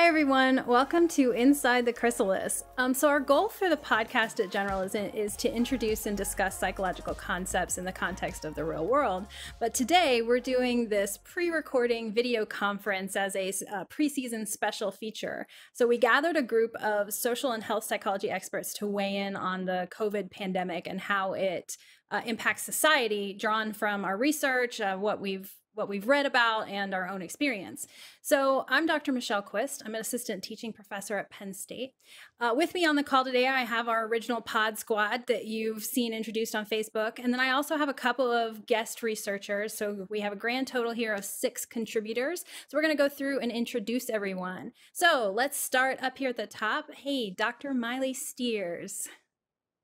Hi, everyone. Welcome to Inside the Chrysalis. So our goal for the podcast in general is to introduce and discuss psychological concepts in the context of the real world. But today we're doing this pre-recording video conference as a preseason special feature. So we gathered a group of social and health psychology experts to weigh in on the COVID pandemic and how it impacts society, drawn from our research, what we've read about, and our own experience. So I'm Dr. Michelle Quist. I'm an assistant teaching professor at Penn State. With me on the call today, I have our original pod squad that you've seen introduced on Facebook. And then I also have a couple of guest researchers. So we have a grand total here of 6 contributors. So we're going to go through and introduce everyone. So let's start up here at the top. Hey, Dr. Mai-Ly Steers.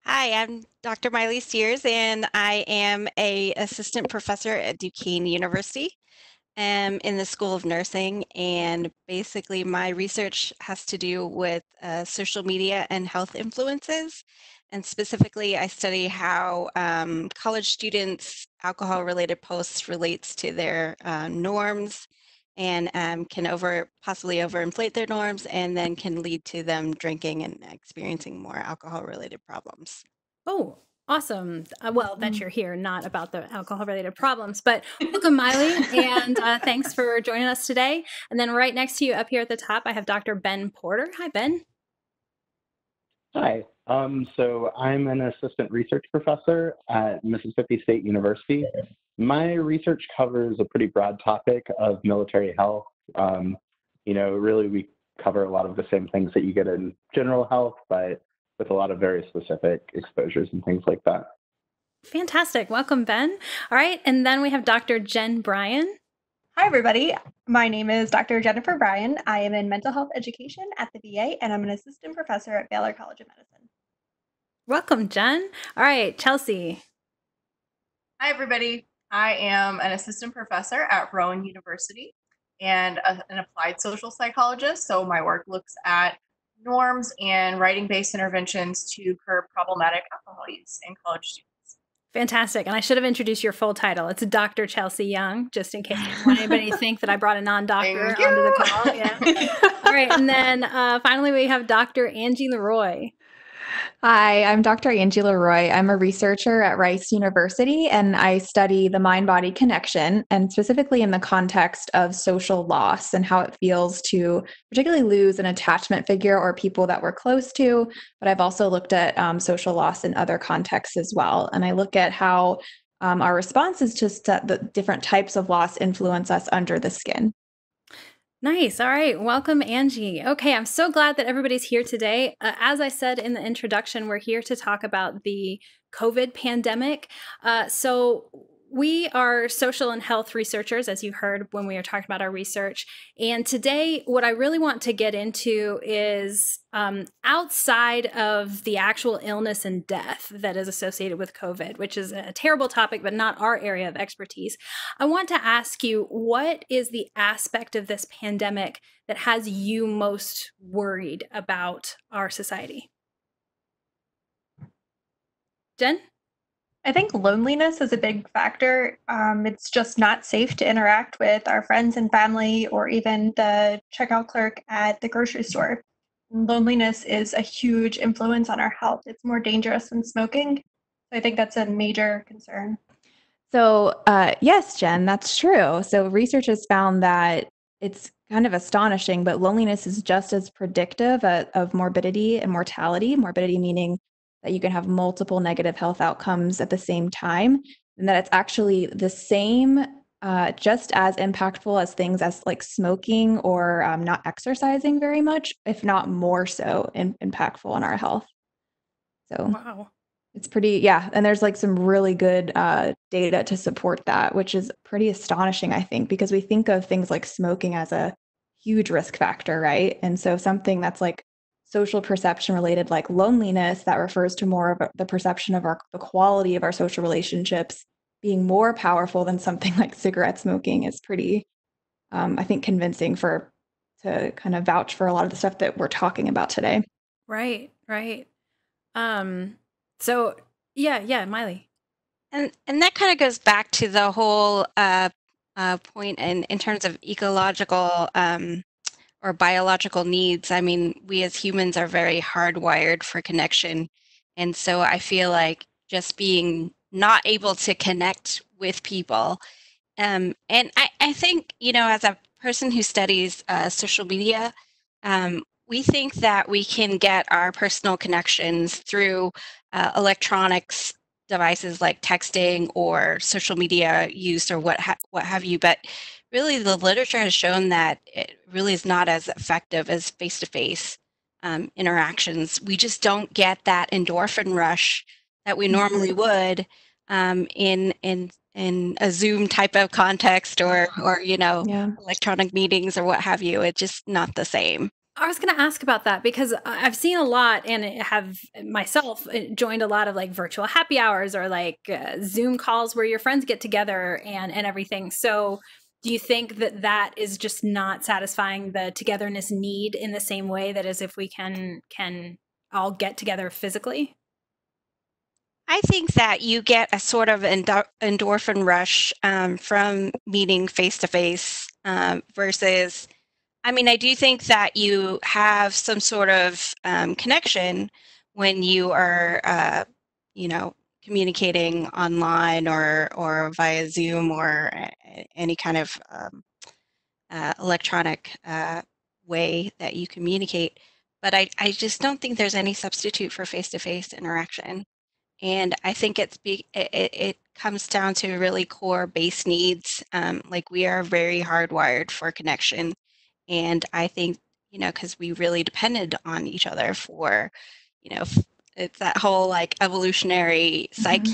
Hi, I'm Dr. Mai-Ly Steers, and I am an assistant professor at Duquesne University in the School of Nursing. And basically, my research has to do with social media and health influences. And specifically, I study how college students' alcohol-related posts relates to their norms and can possibly overinflate their norms, and then can lead to them drinking and experiencing more alcohol-related problems. Oh, awesome. Well, that you're here, not about the alcohol-related problems, but welcome, Mai-Ly, and thanks for joining us today. And then right next to you up here at the top, I have Dr. Ben Porter. Hi, Ben. Hi. So I'm an assistant research professor at Mississippi State University. My research covers a pretty broad topic of military health. Really we cover a lot of the same things that you get in general health, but with a lot of very specific exposures and things like that. Fantastic. Welcome, Ben. All right. And then we have Dr. Jenn Bryan. Hi, everybody. My name is Dr. Jennifer Bryan. I am in mental health education at the VA, and I'm an assistant professor at Baylor College of Medicine. Welcome, Jenn. All right, Chelsea. Hi, everybody. I am an assistant professor at Rowan University and an applied social psychologist. So my work looks at norms and writing-based interventions to curb problematic alcohol use in college students. Fantastic. And I should have introduced your full title. It's Dr. Chelsea Young, just in case you want anybody to think that I brought a non-doctor onto the call. Yeah. All right. And then finally, we have Dr. Angie Leroy. Hi, I'm Dr. Angie Leroy. I'm a researcher at Rice University, and I study the mind-body connection, and specifically in the context of social loss and how it feels to particularly lose an attachment figure or people that we're close to. But I've also looked at social loss in other contexts as well. And I look at how our responses to the different types of loss influence us under the skin. Nice. All right. Welcome, Angie. Okay. I'm so glad that everybody's here today. As I said in the introduction, we're here to talk about the COVID pandemic. So we are social and health researchers, as you heard when we were talking about our research. And today, what I really want to get into is outside of the actual illness and death that is associated with COVID, which is a terrible topic, but not our area of expertise. I want to ask you, what is the aspect of this pandemic that has you most worried about our society? Jenn? I think loneliness is a big factor. It's just not safe to interact with our friends and family or even the checkout clerk at the grocery store. Loneliness is a huge influence on our health. It's more dangerous than smoking. So I think that's a major concern. So yes, Jen, that's true. So research has found that it's kind of astonishing, but loneliness is just as predictive of morbidity and mortality. Morbidity meaning that you can have multiple negative health outcomes at the same time, and that it's actually the same, just as impactful as things as like smoking or not exercising very much, if not more so impactful on our health. So wow. It's pretty, yeah. And there's like some really good data to support that, which is pretty astonishing, I think, because we think of things like smoking as a huge risk factor, right? And so something that's like social perception related, like loneliness, that refers to more of the perception of the quality of our social relationships being more powerful than something like cigarette smoking is pretty, I think, convincing to kind of vouch for a lot of the stuff that we're talking about today. Right. So yeah, Mai-Ly. And that kind of goes back to the whole point in terms of ecological or biological needs. I mean, we as humans are very hardwired for connection. And so I feel like just being not able to connect with people. And I think, as a person who studies social media, we think that we can get our personal connections through electronics devices like texting or social media use or what have you. But really, the literature has shown that it really is not as effective as face-to-face interactions. We just don't get that endorphin rush that we normally would in a Zoom type of context or electronic meetings or what have you. It's just not the same. I was going to ask about that because I've seen a lot and have myself joined a lot of like virtual happy hours or like Zoom calls where your friends get together and everything. So do you think that that is just not satisfying the togetherness need in the same way that as if we can all get together physically? I think that you get a sort of endorphin rush from meeting face-to-face versus, I mean, I do think that you have some sort of connection when you are, communicating online or via Zoom or any kind of electronic way that you communicate. But I just don't think there's any substitute for face-to-face interaction. And I think it comes down to really core base needs. Like we are very hardwired for connection. And I think, because we really depended on each other for, it's that whole like evolutionary psych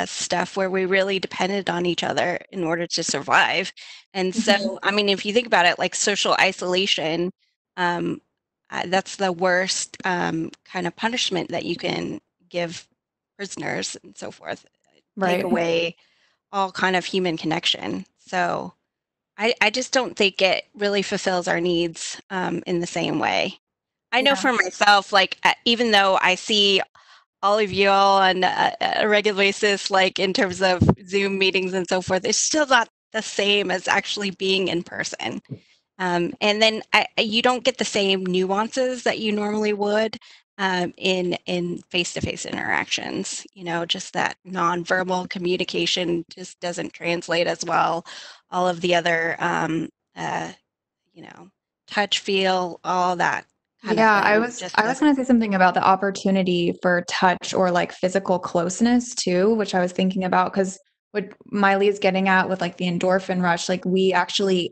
stuff where we really depended on each other in order to survive. And so, I mean, if you think about it, like social isolation, that's the worst kind of punishment that you can give prisoners and so forth. Right. Take away all kind of human connection. So I just don't think it really fulfills our needs in the same way. I know for myself, like, even though I see all of you all on a regular basis, like in terms of Zoom meetings and so forth, it's still not the same as actually being in person. And then you don't get the same nuances that you normally would in face-to-face interactions. Just that nonverbal communication just doesn't translate as well. All of the other, touch, feel, all that kind of thing. I was going to say something about the opportunity for touch or like physical closeness too, which I was thinking about because what Mai-Ly is getting at with like the endorphin rush, like we actually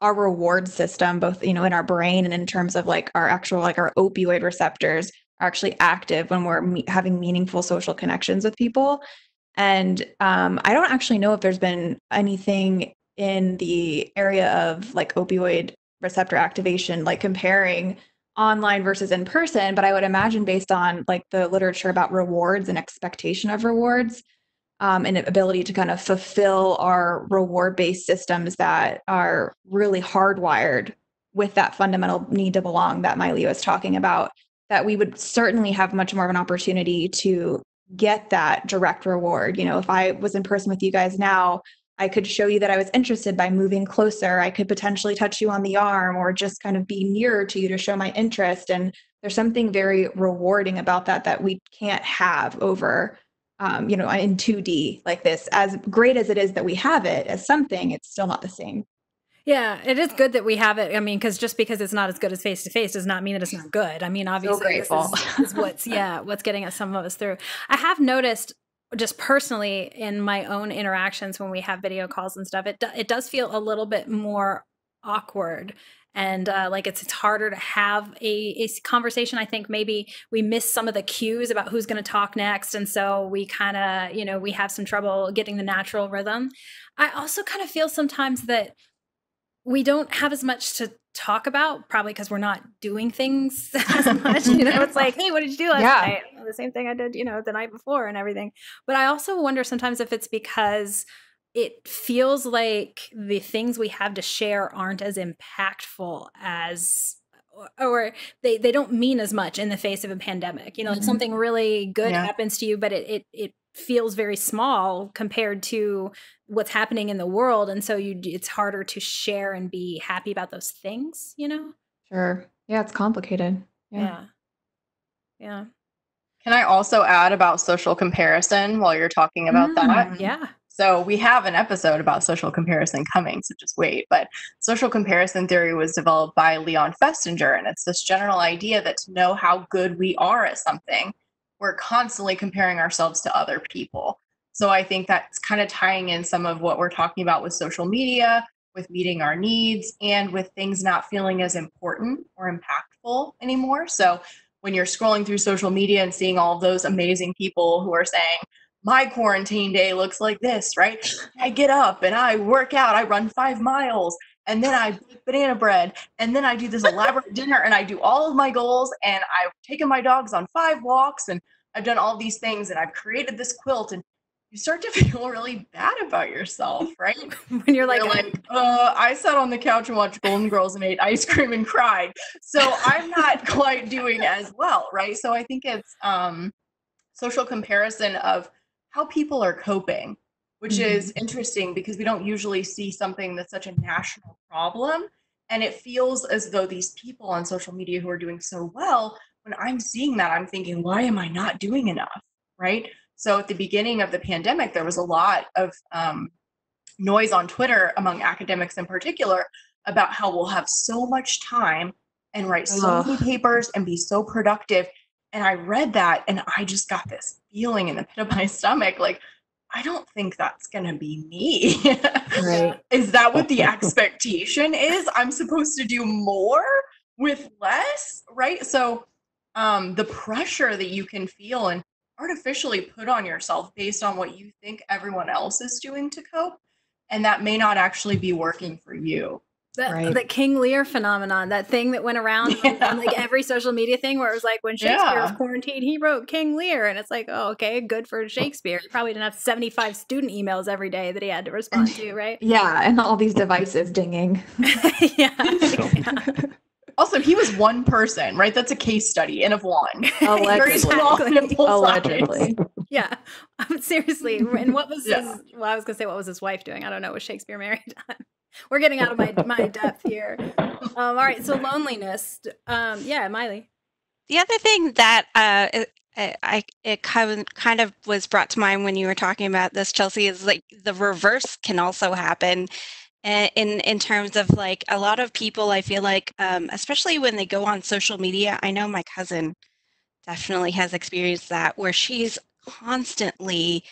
our reward system, both, in our brain and in terms of like our actual, like our opioid receptors are actually active when we're having meaningful social connections with people. And I don't actually know if there's been anything in the area of like opioid receptor activation, like comparing online versus in person, but I would imagine based on like the literature about rewards and expectation of rewards, and ability to kind of fulfill our reward-based systems that are really hardwired with that fundamental need to belong that Mai-Ly was talking about, that we would certainly have much more of an opportunity to get that direct reward. If I was in person with you guys now, I could show you that I was interested by moving closer. I could potentially touch you on the arm or just kind of be nearer to you to show my interest. And there's something very rewarding about that we can't have over in 2D like this. As great as it is that we have it as something, it's still not the same. Yeah, it is good that we have it. I mean, just because it's not as good as face-to-face does not mean that it's not good. I mean, obviously this is what's getting some of us through. I have noticed just personally in my own interactions when we have video calls and stuff, it does feel a little bit more awkward. And like it's harder to have a conversation. I think maybe we miss some of the cues about who's going to talk next. And so we kind of, we have some trouble getting the natural rhythm. I also kind of feel sometimes that we don't have as much to talk about, probably because we're not doing things as much. It's like, hey, what did you do last night? The same thing I did, the night before and everything. But I also wonder sometimes if it's because it feels like the things we have to share aren't as impactful as, or they don't mean as much in the face of a pandemic. Like something really good happens to you, but it feels very small compared to what's happening in the world. And so it's harder to share and be happy about those things, you know? Sure. Yeah, it's complicated. Yeah. Yeah. Can I also add about social comparison while you're talking about that? Yeah. So we have an episode about social comparison coming, so just wait. But social comparison theory was developed by Leon Festinger, and it's this general idea that to know how good we are at something, we're constantly comparing ourselves to other people. So I think that's kind of tying in some of what we're talking about with social media, with meeting our needs, and with things not feeling as important or impactful anymore. So when you're scrolling through social media and seeing all of those amazing people who are saying, my quarantine day looks like this, right? I get up and I work out, I run 5 miles, and then I bake banana bread, and then I do this elaborate dinner, and I do all of my goals, and I've taken my dogs on 5 walks, and I've done all these things, and I've created this quilt, and you start to feel really bad about yourself, right? When you're like, I sat on the couch and watched Golden Girls and ate ice cream and cried, so I'm not quite doing as well, right? So I think it's social comparison of how people are coping, which is interesting because we don't usually see something that's such a national problem. And it feels as though these people on social media who are doing so well, when I'm seeing that, I'm thinking, why am I not doing enough, right? So at the beginning of the pandemic, there was a lot of noise on Twitter among academics in particular about how we'll have so much time and write so many papers and be so productive. And I read that and I just got this feeling in the pit of my stomach, like, I don't think that's going to be me. Right. Is that what the expectation is? I'm supposed to do more with less, right? So the pressure that you can feel and artificially put on yourself based on what you think everyone else is doing to cope, and that may not actually be working for you. The King Lear phenomenon, that thing that went around on like every social media thing where it was like when Shakespeare was quarantined, he wrote King Lear. And it's like, oh, okay, good for Shakespeare. He probably didn't have 75 student emails every day that he had to respond to, right? Yeah, and all these devices dinging. Yeah. Also, he was one person, right? That's a case study, N of 1. Allegedly. Yeah. Seriously. And what was his, well, I was going to say, what was his wife doing? I don't know. Was Shakespeare married? We're getting out of my depth here. All right. So loneliness. Yeah, Mai-Ly. The other thing that it kind of was brought to mind when you were talking about this, Chelsea, is like the reverse can also happen in terms of like a lot of people, I feel like, especially when they go on social media. I know my cousin definitely has experienced that, where she's constantly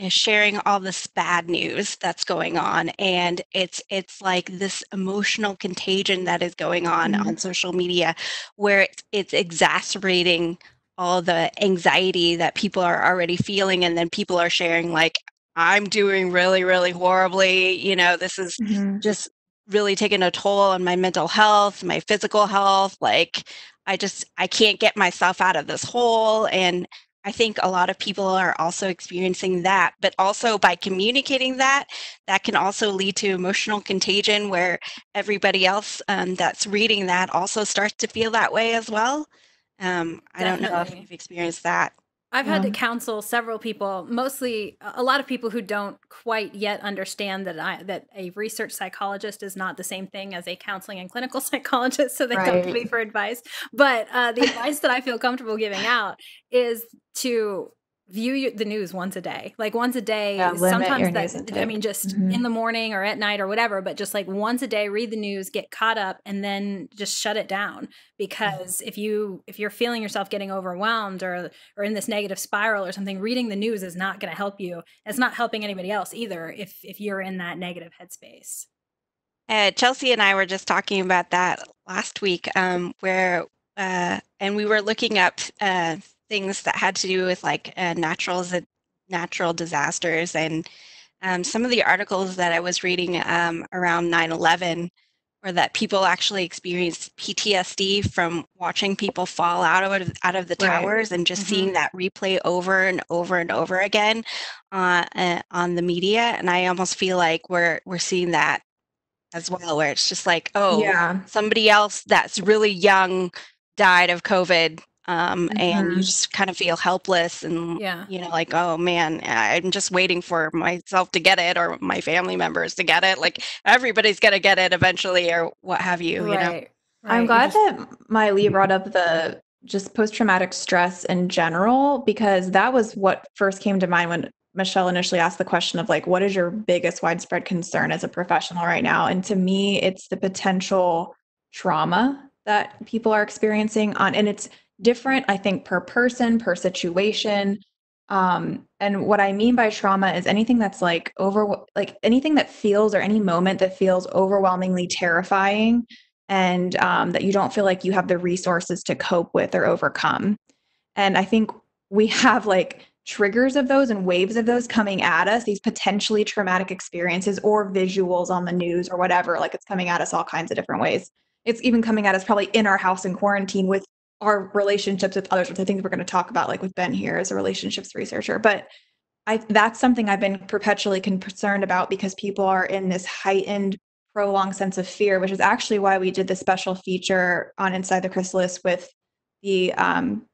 sharing all this bad news that's going on, and it's like this emotional contagion that is going on social media, where it's exacerbating all the anxiety that people are already feeling, and then people are sharing like, I'm doing really, really horribly, you know, this is just really taking a toll on my mental health, my physical health, like I can't get myself out of this hole. And I think a lot of people are also experiencing that, but also by communicating that can also lead to emotional contagion, where everybody else that's reading that also starts to feel that way as well. I don't know if you've experienced that. I've had to counsel several people, mostly a lot of people who don't quite yet understand that a research psychologist is not the same thing as a counseling and clinical psychologist. So they come to me for advice. But the advice that I feel comfortable giving out is to view the news once a day. Like once a day, sometimes that's, I mean, just in the morning or at night or whatever, but just like once a day, read the news, get caught up, and then just shut it down. Because if you're feeling yourself getting overwhelmed or in this negative spiral or something, reading the news is not going to help you. It's not helping anybody else either if you're in that negative headspace. Chelsea and I were just talking about that last week, where and we were looking up things that had to do with like natural disasters, and some of the articles that I was reading around 9/11 were that people actually experienced PTSD from watching people fall out of the towers and just seeing that replay over and over and over again on the media. And I almost feel like we're seeing that as well, where it's just like, somebody else that's really young died of COVID and you just kind of feel helpless and, Yeah. you know, like, oh man, I'm just waiting for myself to get it or my family members to get it. Like everybody's going to get it eventually or what have you, you know? Right. I'm Right. glad that Mai-Ly brought up the just post-traumatic stress in general, because that was what first came to mind when Michelle initially asked the question of like, what is your biggest widespread concern as a professional right now? And to me, it's the potential trauma that people are experiencing and it's different, I think, per person, per situation. And what I mean by trauma is anything that's like anything that feels or any moment that feels overwhelmingly terrifying and that you don't feel like you have the resources to cope with or overcome. And I think we have like triggers of those and waves of those coming at us, these potentially traumatic experiences or visuals on the news or whatever, like it's coming at us all kinds of different ways. It's even coming at us probably in our house in quarantine with our relationships with others, which I think we're going to talk about, like with Ben here as a relationships researcher. But that's something I've been perpetually concerned about because people are in this heightened, prolonged sense of fear, which is actually why we did the special feature on Inside the Chrysalis with the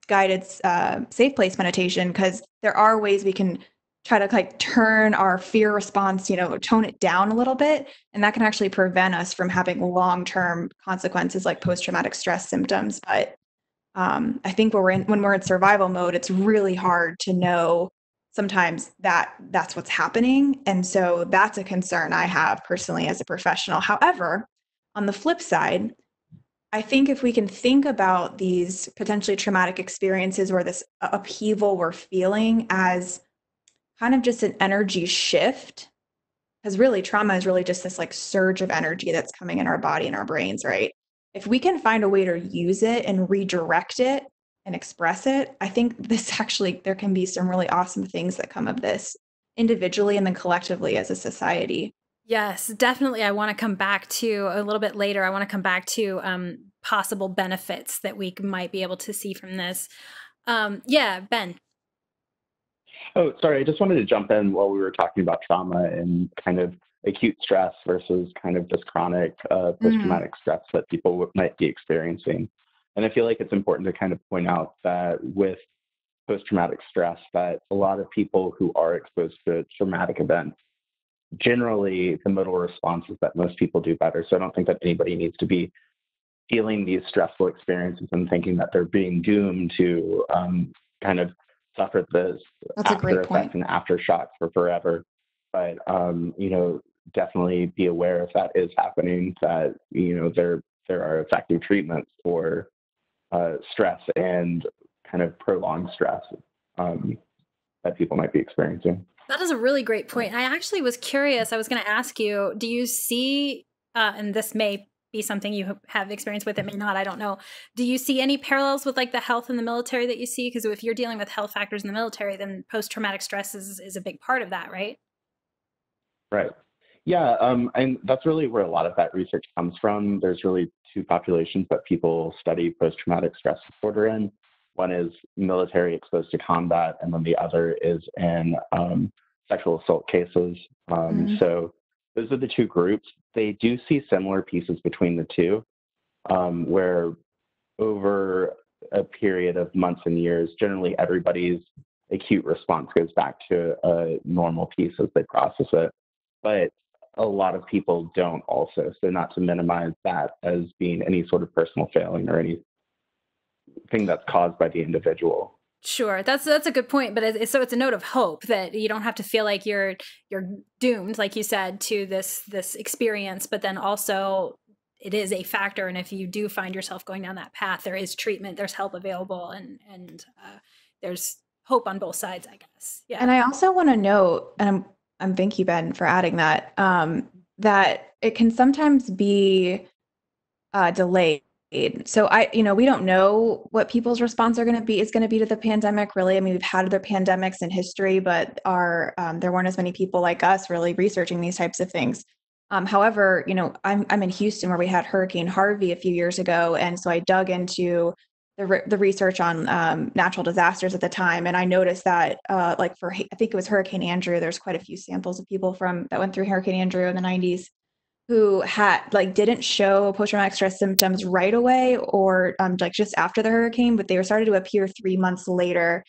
guided safe place meditation, because there are ways we can try to like turn our fear response, tone it down a little bit. And that can actually prevent us from having long-term consequences like post-traumatic stress symptoms. But I think when we're in survival mode, it's really hard to know sometimes that's what's happening. And so that's a concern I have personally as a professional. However, on the flip side, I think if we can think about these potentially traumatic experiences or this upheaval we're feeling as kind of just an energy shift, because really trauma is really just this like surge of energy that's coming in our body and our brains, right? If we can find a way to use it and redirect it and express it, I think there can be some really awesome things that come of this individually and then collectively as a society. Yes, definitely. I want to come back to a little bit later. I want to come back to possible benefits that we might be able to see from this. Yeah, Ben. Oh, sorry. I just wanted to jump in while we were talking about trauma and kind of acute stress versus kind of this chronic post-traumatic stress that people might be experiencing. And I feel like it's important to kind of point out that with post-traumatic stress, that a lot of people who are exposed to traumatic events, generally the modal response is that most people do better. So I don't think that anybody needs to be feeling these stressful experiences and thinking that they're being doomed to kind of suffer this after effects and aftershocks for forever. But definitely be aware if that is happening, that there are effective treatments for stress and kind of prolonged stress that people might be experiencing. That is a really great point. I actually was curious. I was going to ask you, do you see, and this may be something you have experience with, it may not, I don't know. Do you see any parallels with like the health in the military that you see? Because if you're dealing with health factors in the military, then post-traumatic stress is a big part of that, right? Right. Yeah. And that's really where a lot of that research comes from. There's really two populations that people study post-traumatic stress disorder in. One is military exposed to combat, and then the other is in sexual assault cases. So those are the two groups. They do see similar pieces between the two, where over a period of months and years, generally everybody's acute response goes back to a normal piece as they process it. But a lot of people don't also. So not to minimize that as being any sort of personal failing or anything that's caused by the individual. Sure, that's a good point. But it's a note of hope that you don't have to feel like you're doomed, like you said, to this experience. But then also, it is a factor, and if you do find yourself going down that path, there is treatment, there's help available, and there's hope on both sides, I guess. Yeah. And I also want to note, and I'm thank you, Ben, for adding that, that it can sometimes be delayed. So we don't know what people's response is going to be to the pandemic, really. I mean, we've had other pandemics in history, but there weren't as many people like us really researching these types of things. However, I'm in Houston where we had Hurricane Harvey a few years ago. And so I dug into the research on natural disasters at the time. And I noticed that I think it was Hurricane Andrew, there's quite a few samples of people that went through Hurricane Andrew in the 90s who had didn't show post-traumatic stress symptoms right away or just after the hurricane, but they were started to appear 3 months later.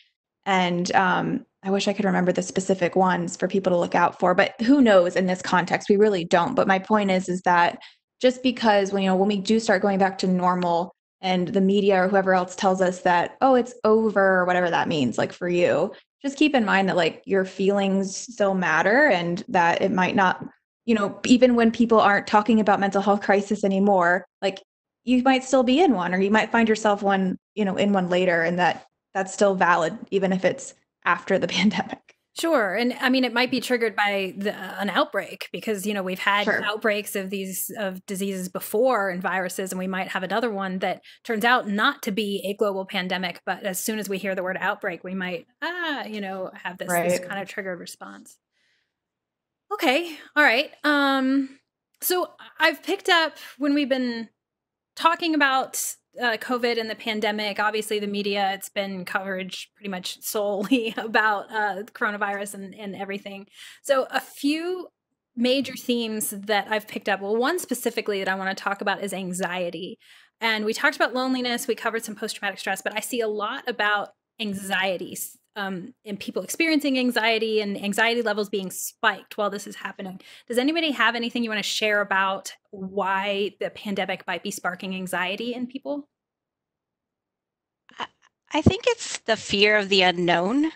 And I wish I could remember the specific ones for people to look out for, but who knows in this context? We really don't. But my point is that just because when we do start going back to normal and the media or whoever else tells us that, oh, it's over, or whatever that means, for you, just keep in mind that your feelings still matter and that it might not, even when people aren't talking about mental health crisis anymore, you might still be in one, or you might find yourself in one later, and that's still valid, even if it's after the pandemic. Sure. And I mean, it might be triggered by an outbreak because, we've had outbreaks of diseases before and viruses, and we might have another one that turns out not to be a global pandemic. But as soon as we hear the word outbreak, we might, have this kind of triggered response. Okay. All right. So I've picked up when we've been talking about COVID and the pandemic, obviously the media, it's been coverage pretty much solely about coronavirus and everything. So a few major themes that I've picked up. Well, one specifically that I want to talk about is anxiety. And we talked about loneliness. We covered some post-traumatic stress, but I see a lot about anxiety and people experiencing anxiety and anxiety levels being spiked while this is happening. Does anybody have anything you want to share about why the pandemic might be sparking anxiety in people? I think it's the fear of the unknown.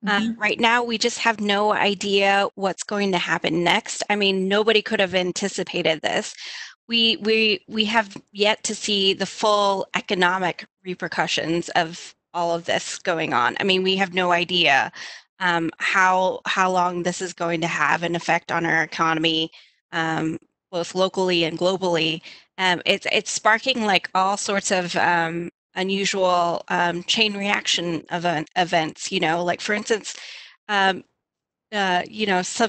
Right now, we just have no idea what's going to happen next. I mean, nobody could have anticipated this. We have yet to see the full economic repercussions of all of this going on. I mean, we have no idea how long this is going to have an effect on our economy, both locally and globally. It's sparking all sorts of unusual chain reaction events. For instance, some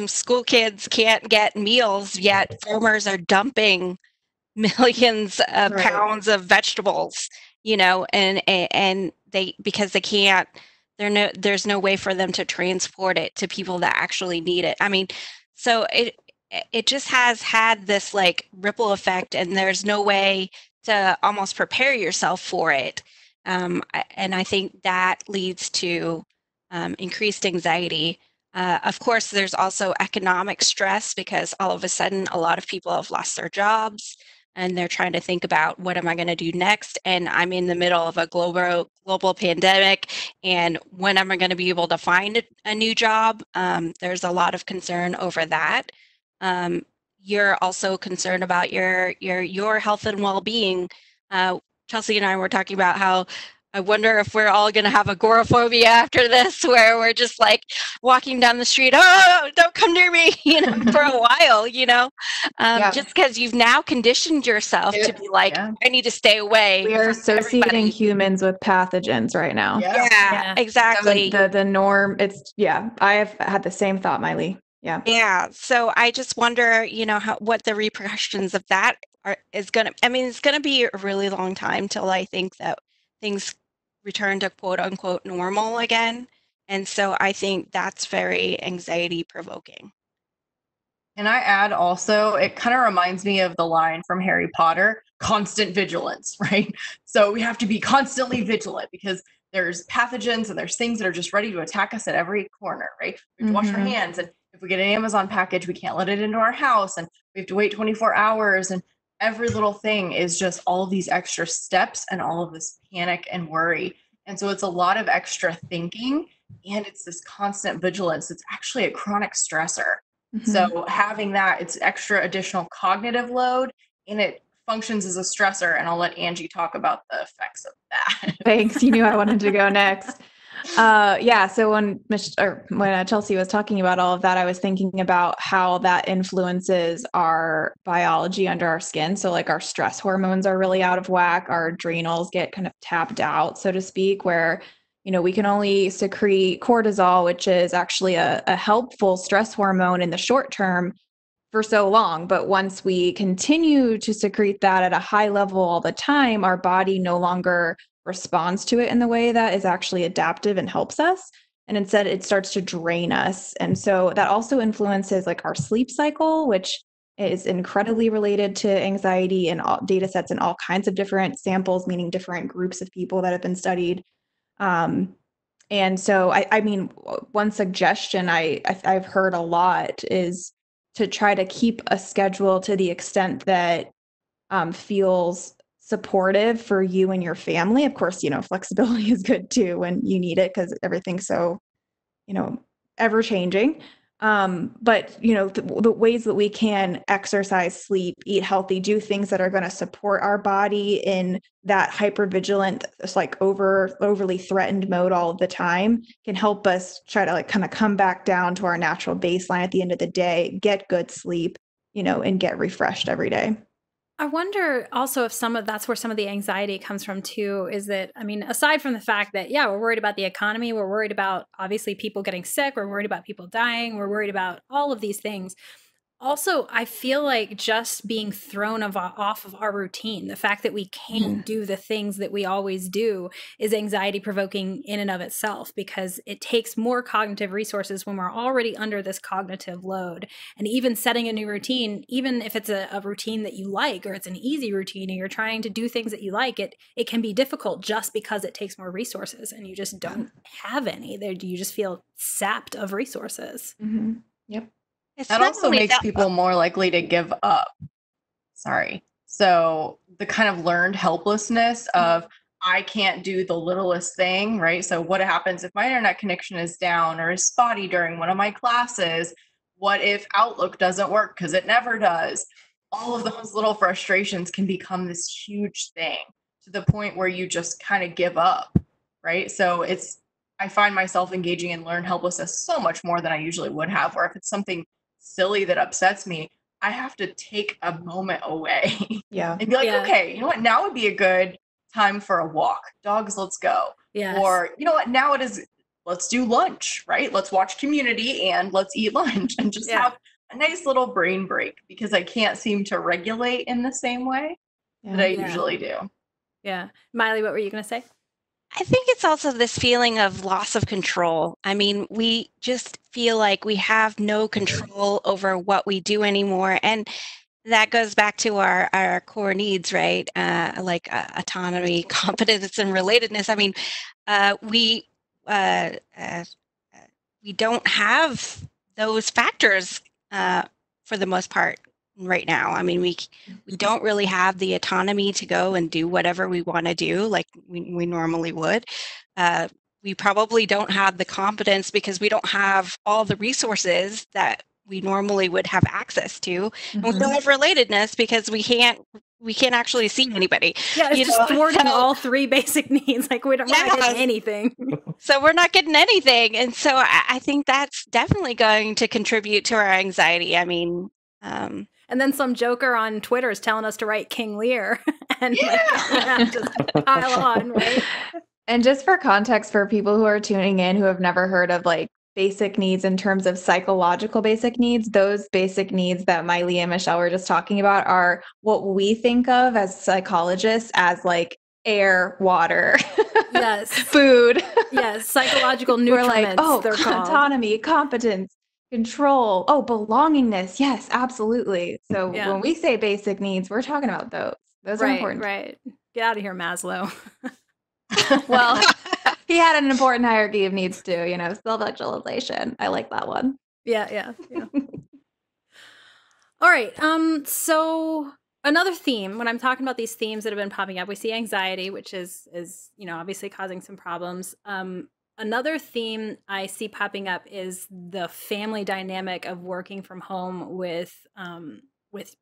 school kids can't get meals, yet farmers are dumping millions of pounds of vegetables, and because they can't, there's no way for them to transport it to people that actually need it. I mean, so it just has had this ripple effect, and there's no way to almost prepare yourself for it. And I think that leads to increased anxiety. Of course, there's also economic stress because all of a sudden a lot of people have lost their jobs and they're trying to think about, what am I going to do next? And I'm in the middle of a global pandemic, and when am I going to be able to find a new job? There's a lot of concern over that. You're also concerned about your health and well-being. Chelsie and I were talking about how I wonder if we're all going to have agoraphobia after this, where we're just walking down the street, oh, don't come near me, for a while, just because you've now conditioned yourself to be I need to stay away. We are associating humans with pathogens right now. Yeah, exactly. So the norm, I have had the same thought, Mai-Ly. Yeah. So I just wonder, what the repercussions of that is going to, it's going to be a really long time till I think that things return to quote unquote normal again. And so I think that's very anxiety provoking. Can I add also, it kind of reminds me of the line from Harry Potter, constant vigilance, right? So we have to be constantly vigilant because there's pathogens and there's things that are just ready to attack us at every corner, right? We have to wash our hands, and if we get an Amazon package, we can't let it into our house, and we have to wait 24 hours, and every little thing is just all of these extra steps and all of this panic and worry. And so it's a lot of extra thinking, and it's this constant vigilance. It's actually a chronic stressor. So having that, it's extra additional cognitive load, and it functions as a stressor. And I'll let Angie talk about the effects of that. Thanks. You knew I wanted to go next. So when Chelsie was talking about all of that, I was thinking about how that influences our biology under our skin. So our stress hormones are really out of whack. Our adrenals get kind of tapped out, so to speak, where, we can only secrete cortisol, which is actually a helpful stress hormone in the short term, for so long. But once we continue to secrete that at a high level all the time, our body no longer responds to it in the way that is actually adaptive and helps us. And instead, it starts to drain us. And so that also influences our sleep cycle, which is incredibly related to anxiety in all data sets in all kinds of different samples, meaning different groups of people that have been studied. And so, I mean, one suggestion I've heard a lot is to try to keep a schedule to the extent that feels supportive for you and your family. Of course, flexibility is good too when you need it because everything's so, ever changing. But the ways that we can exercise, sleep, eat healthy, do things that are going to support our body in that hypervigilant, it's like overly threatened mode all of the time can help us try to kind of come back down to our natural baseline at the end of the day, get good sleep, and get refreshed every day. I wonder also if that's where some of the anxiety comes from too, is that, I mean, aside from the fact that, yeah, we're worried about the economy, we're worried about obviously people getting sick, we're worried about people dying, we're worried about all of these things. Also, I feel like just being thrown off of our routine, the fact that we can't do the things that we always do is anxiety provoking in and of itself, because it takes more cognitive resources when we're already under this cognitive load. And even setting a new routine, even if it's a routine that you like, or it's an easy routine and you're trying to do things that you like, it can be difficult just because it takes more resources and you just don't have any. You just feel sapped of resources. Mm-hmm. Yep. That also makes people more likely to give up. Sorry. So the kind of learned helplessness of, I can't do the littlest thing, right? So what happens if my internet connection is down or is spotty during one of my classes? What if Outlook doesn't work because it never does? All of those little frustrations can become this huge thing to the point where you just kind of give up, right? So I find myself engaging in learned helplessness so much more than I usually would have, or if it's something silly that upsets me, I have to take a moment away and be like, okay, you know what? Now would be a good time for a walk. Dogs, let's go. Yes. Or, you know what? Now it is, let's do lunch, right? Let's watch Community and let's eat lunch and just have a nice little brain break, because I can't seem to regulate in the same way that I usually do. Yeah. Mai-Ly, what were you going to say? I think it's also this feeling of loss of control. I mean, we just feel like we have no control over what we do anymore. And that goes back to our core needs, right? Like autonomy, competence, and relatedness. I mean, we don't have those factors for the most part right now. I mean, we don't really have the autonomy to go and do whatever we want to do like we normally would. We probably don't have the competence because we don't have all the resources that we normally would have access to. And we don't have relatedness because we can't actually see anybody. Yeah, it's just thwarting all three basic needs. Like we're not getting anything. So we're not getting anything. And so I think that's definitely going to contribute to our anxiety. I mean, and then some joker on Twitter is telling us to write King Lear and just pile on, right? And just for context for people who are tuning in who have never heard of like basic needs in terms of psychological basic needs, those basic needs that Mai-Ly and Michelle were just talking about are what we think of as psychologists as like air, water, food. Yes, psychological nutriments. We're like, autonomy, competence, control, belongingness. Yes, absolutely. So when we say basic needs, we're talking about those. Those are important. Right. Get out of here, Maslow. Well, he had an important hierarchy of needs too, self-actualization. I like that one. Yeah. All right. So another theme, when I'm talking about these themes that have been popping up, we see anxiety, which is obviously causing some problems. Another theme I see popping up is the family dynamic of working from home with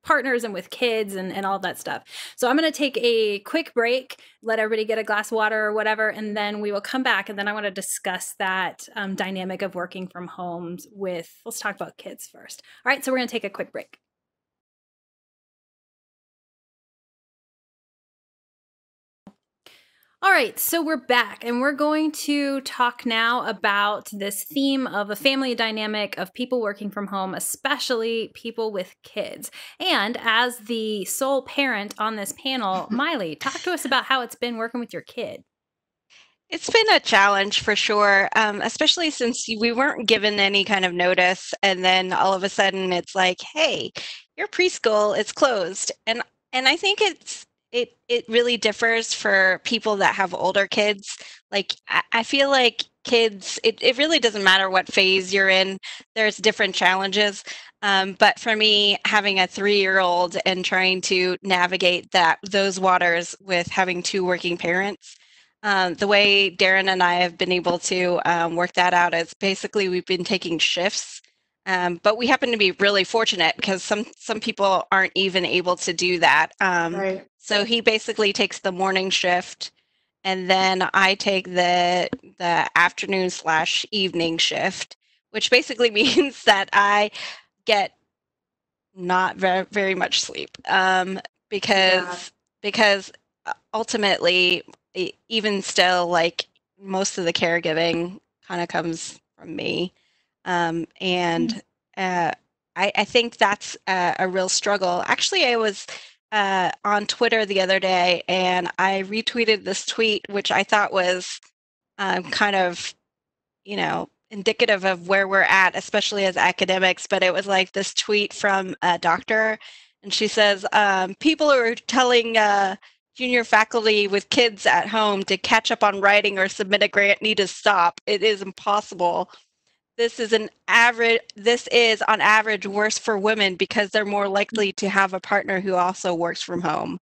partners and with kids and all that stuff. So I'm going to take a quick break, let everybody get a glass of water or whatever, and then we will come back. And then I want to discuss that dynamic of working from home let's talk about kids first. All right, so we're going to take a quick break. All right, so we're back and we're going to talk now about this theme of a family dynamic of people working from home, especially people with kids. And as the sole parent on this panel, Mai-Ly, talk to us about how it's been working with your kid. It's been a challenge for sure, especially since we weren't given any kind of notice. And then all of a sudden it's like, hey, your preschool is closed. And I think it really differs for people that have older kids. Like, I feel like kids, it really doesn't matter what phase you're in, there's different challenges. But for me, having a 3-year-old and trying to navigate those waters with having 2 working parents, the way Darren and I have been able to work that out is basically we've been taking shifts. But we happen to be really fortunate because some people aren't even able to do that. Right. So he basically takes the morning shift, and then I take the afternoon/evening shift, which basically means that I get not very, very much sleep because ultimately, even still, like, most of the caregiving kind of comes from me. And I think that's a real struggle. Actually, I was on Twitter the other day, and I retweeted this tweet, which I thought was kind of, indicative of where we're at, especially as academics. But it was like this tweet from a doctor, and she says, people are telling junior faculty with kids at home to catch up on writing or submit a grant need to stop. It is impossible. This is on average worse for women because they're more likely to have a partner who also works from home.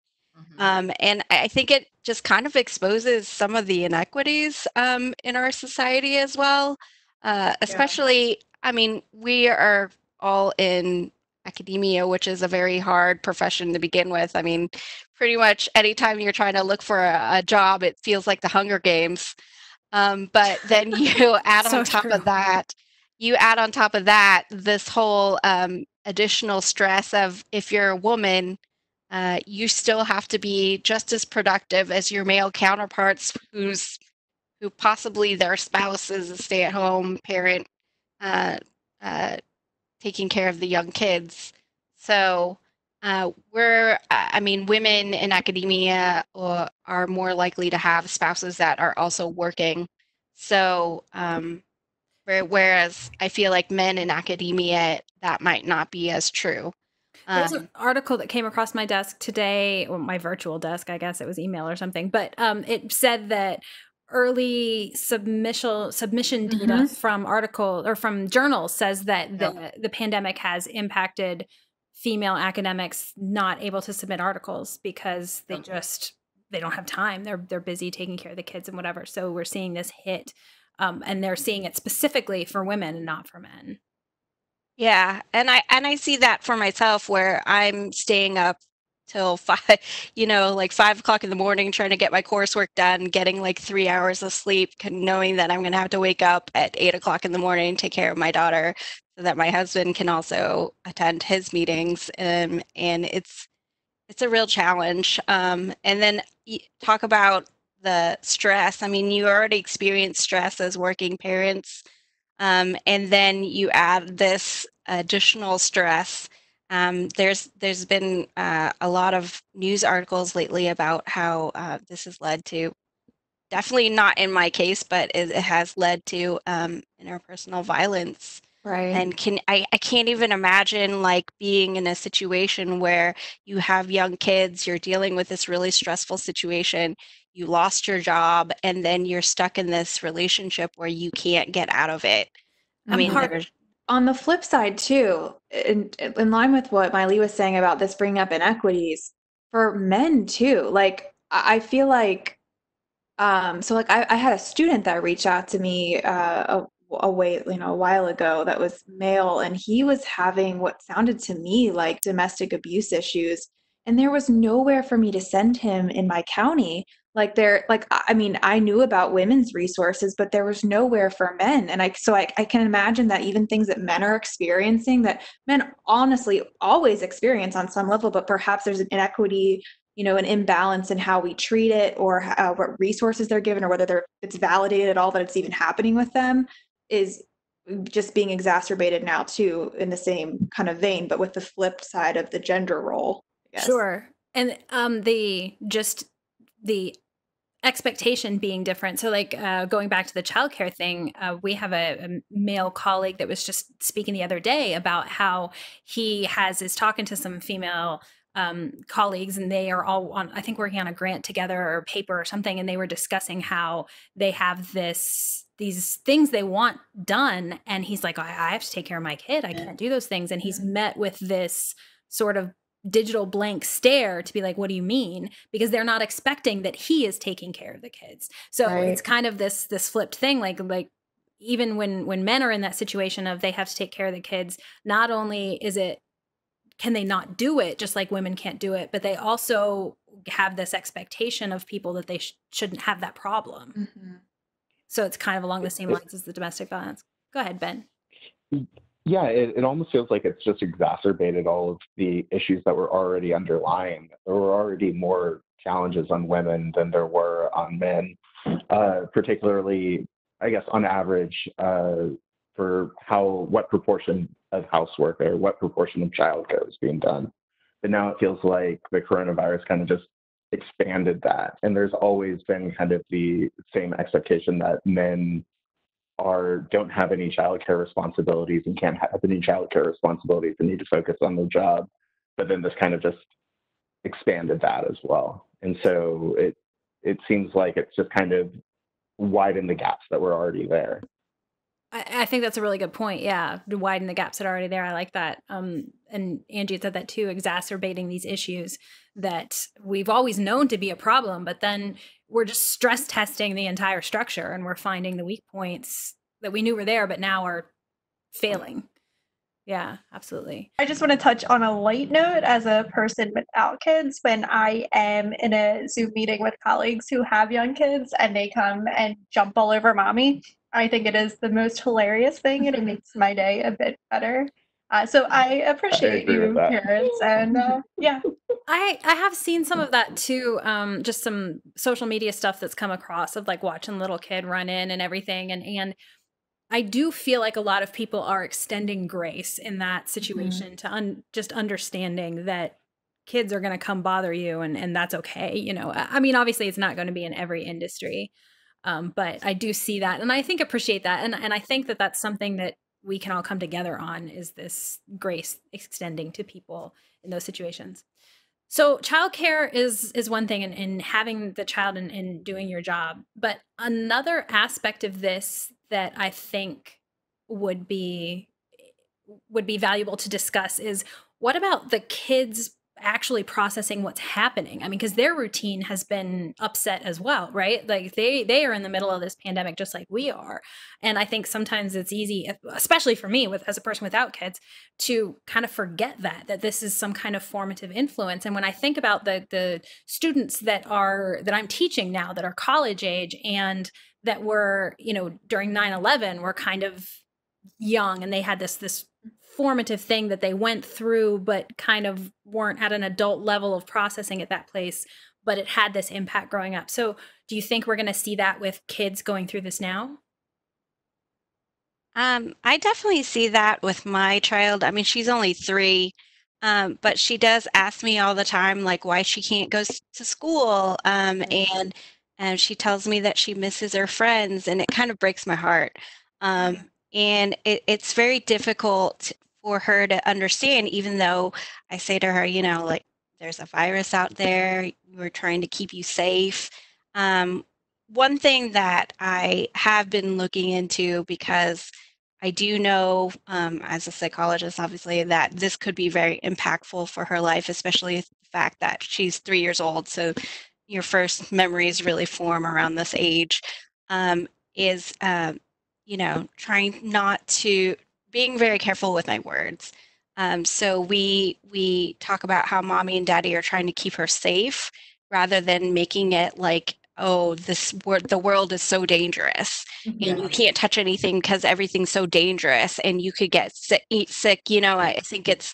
And I think it just kind of exposes some of the inequities in our society as well. Especially, I mean, we are all in academia, which is a very hard profession to begin with. I mean, pretty much anytime you're trying to look for a job, it feels like the Hunger Games. But then you add So on top true. of that, this whole additional stress of, if you're a woman, you still have to be just as productive as your male counterparts who possibly their spouse is a stay-at-home parent, taking care of the young kids. So I mean, women in academia are more likely to have spouses that are also working. So whereas I feel like men in academia, that might not be as true. There's an article that came across my desk today, or my virtual desk, I guess it was email or something, but it said that early submission data from from journals says that the pandemic has impacted female academics not able to submit articles because they don't have time. They're busy taking care of the kids and whatever. So we're seeing this hit, and they're seeing it specifically for women and not for men. Yeah, and I see that for myself, where I'm staying up till 5, like 5 o'clock in the morning, trying to get my coursework done, getting like 3 hours of sleep, knowing that I'm going to have to wake up at 8 o'clock in the morning, take care of my daughter, so that my husband can also attend his meetings. And it's a real challenge. And then talk about the stress. I mean, you already experience stress as working parents. And then you add this additional stress. There's been a lot of news articles lately about how this has led to, definitely not in my case, but it has led to interpersonal violence. Right. And I can't even imagine, like, being in a situation where you have young kids, you're dealing with this really stressful situation, you lost your job, and then you're stuck in this relationship where you can't get out of it. I mean, on the flip side too, in line with what Mai-Ly was saying about this bringing up inequities for men too, like I feel like, so like I had a student that reached out to me a while ago that was male, and he was having what sounded to me like domestic abuse issues, and there was nowhere for me to send him in my county. I mean, I knew about women's resources, but there was nowhere for men. And I can imagine that even things that men are experiencing, that men honestly always experience on some level, but perhaps there's an inequity, an imbalance in how we treat it, or what resources they're given, or whether it's validated at all that it's even happening with them, is just being exacerbated now too, in the same kind of vein, but with the flip side of the gender role, I guess. Sure. And the expectation being different. So like going back to the childcare thing, we have a male colleague that was just speaking the other day about how he is talking to some female colleagues, and they are all on, I think, working on a grant together or a paper or something, and they were discussing how they have these things they want done, and he's like, I have to take care of my kid, I can't do those things. And he's met with this sort of digital blank stare to be like, what do you mean? Because they're not expecting that he is taking care of the kids. So it's kind of this flipped thing, like even when men are in that situation of they have to take care of the kids, not only can they not do it just like women can't do it, but they also have this expectation of people that they shouldn't have that problem. Mm-hmm. So it's kind of along the same lines as the domestic violence. Go ahead, Ben. Yeah, it almost feels like it's just exacerbated all of the issues that were already underlying. There were already more challenges on women than there were on men, particularly, I guess, on average, for what proportion of housework or what proportion of childcare was being done. But now it feels like the coronavirus kind of just expanded that. And there's always been kind of the same expectation that men don't have any childcare responsibilities and can't have any childcare responsibilities and need to focus on their job. But then this kind of just expanded that as well. And so it seems like it's just kind of widened the gaps that were already there. I think that's a really good point. Yeah, to widen the gaps that are already there. I like that. And Angie said that too, exacerbating these issues that we've always known to be a problem, but then we're just stress testing the entire structure and we're finding the weak points that we knew were there, but now are failing. Yeah, absolutely. I just want to touch on a light note as a person without kids. When I am in a Zoom meeting with colleagues who have young kids and they come and jump all over mommy, I think it is the most hilarious thing, and it makes my day a bit better. So I appreciate you, parents, and yeah. I have seen some of that too, just some social media stuff that's come across of like watching little kid run in and everything, and I do feel like a lot of people are extending grace in that situation to just understanding that kids are going to come bother you, and that's okay. You know, I mean, obviously it's not going to be in every industry. But I do see that, and I think appreciate that. And I think that that's something that we can all come together on, is this grace extending to people in those situations. So childcare is one thing, and having the child and doing your job. But another aspect of this that I think would be valuable to discuss is, what about the kids actually processing what's happening? I mean, because their routine has been upset as well, right? Like they are in the middle of this pandemic just like we are. And I think sometimes it's easy, especially for me as a person without kids, to kind of forget that this is some kind of formative influence. And when I think about the students that I'm teaching now that are college age and that were, during 9/11 were kind of young, and they had this formative thing that they went through, but kind of weren't at an adult level of processing at that place, but it had this impact growing up. So do you think we're going to see that with kids going through this now? I definitely see that with my child. I mean, she's only 3, but she does ask me all the time, like, why she can't go to school. And she tells me that she misses her friends, and it kind of breaks my heart. And it's very difficult for her to understand, even though I say to her, like, there's a virus out there, we're trying to keep you safe. One thing that I have been looking into, because I do know, as a psychologist, obviously, that this could be very impactful for her life, especially the fact that she's 3 years old. So your first memories really form around this age, is trying not to, being very careful with my words. So we talk about how mommy and daddy are trying to keep her safe, rather than making it like, oh, the world is so dangerous, and you can't touch anything because everything's so dangerous, and you could get sick. I think it's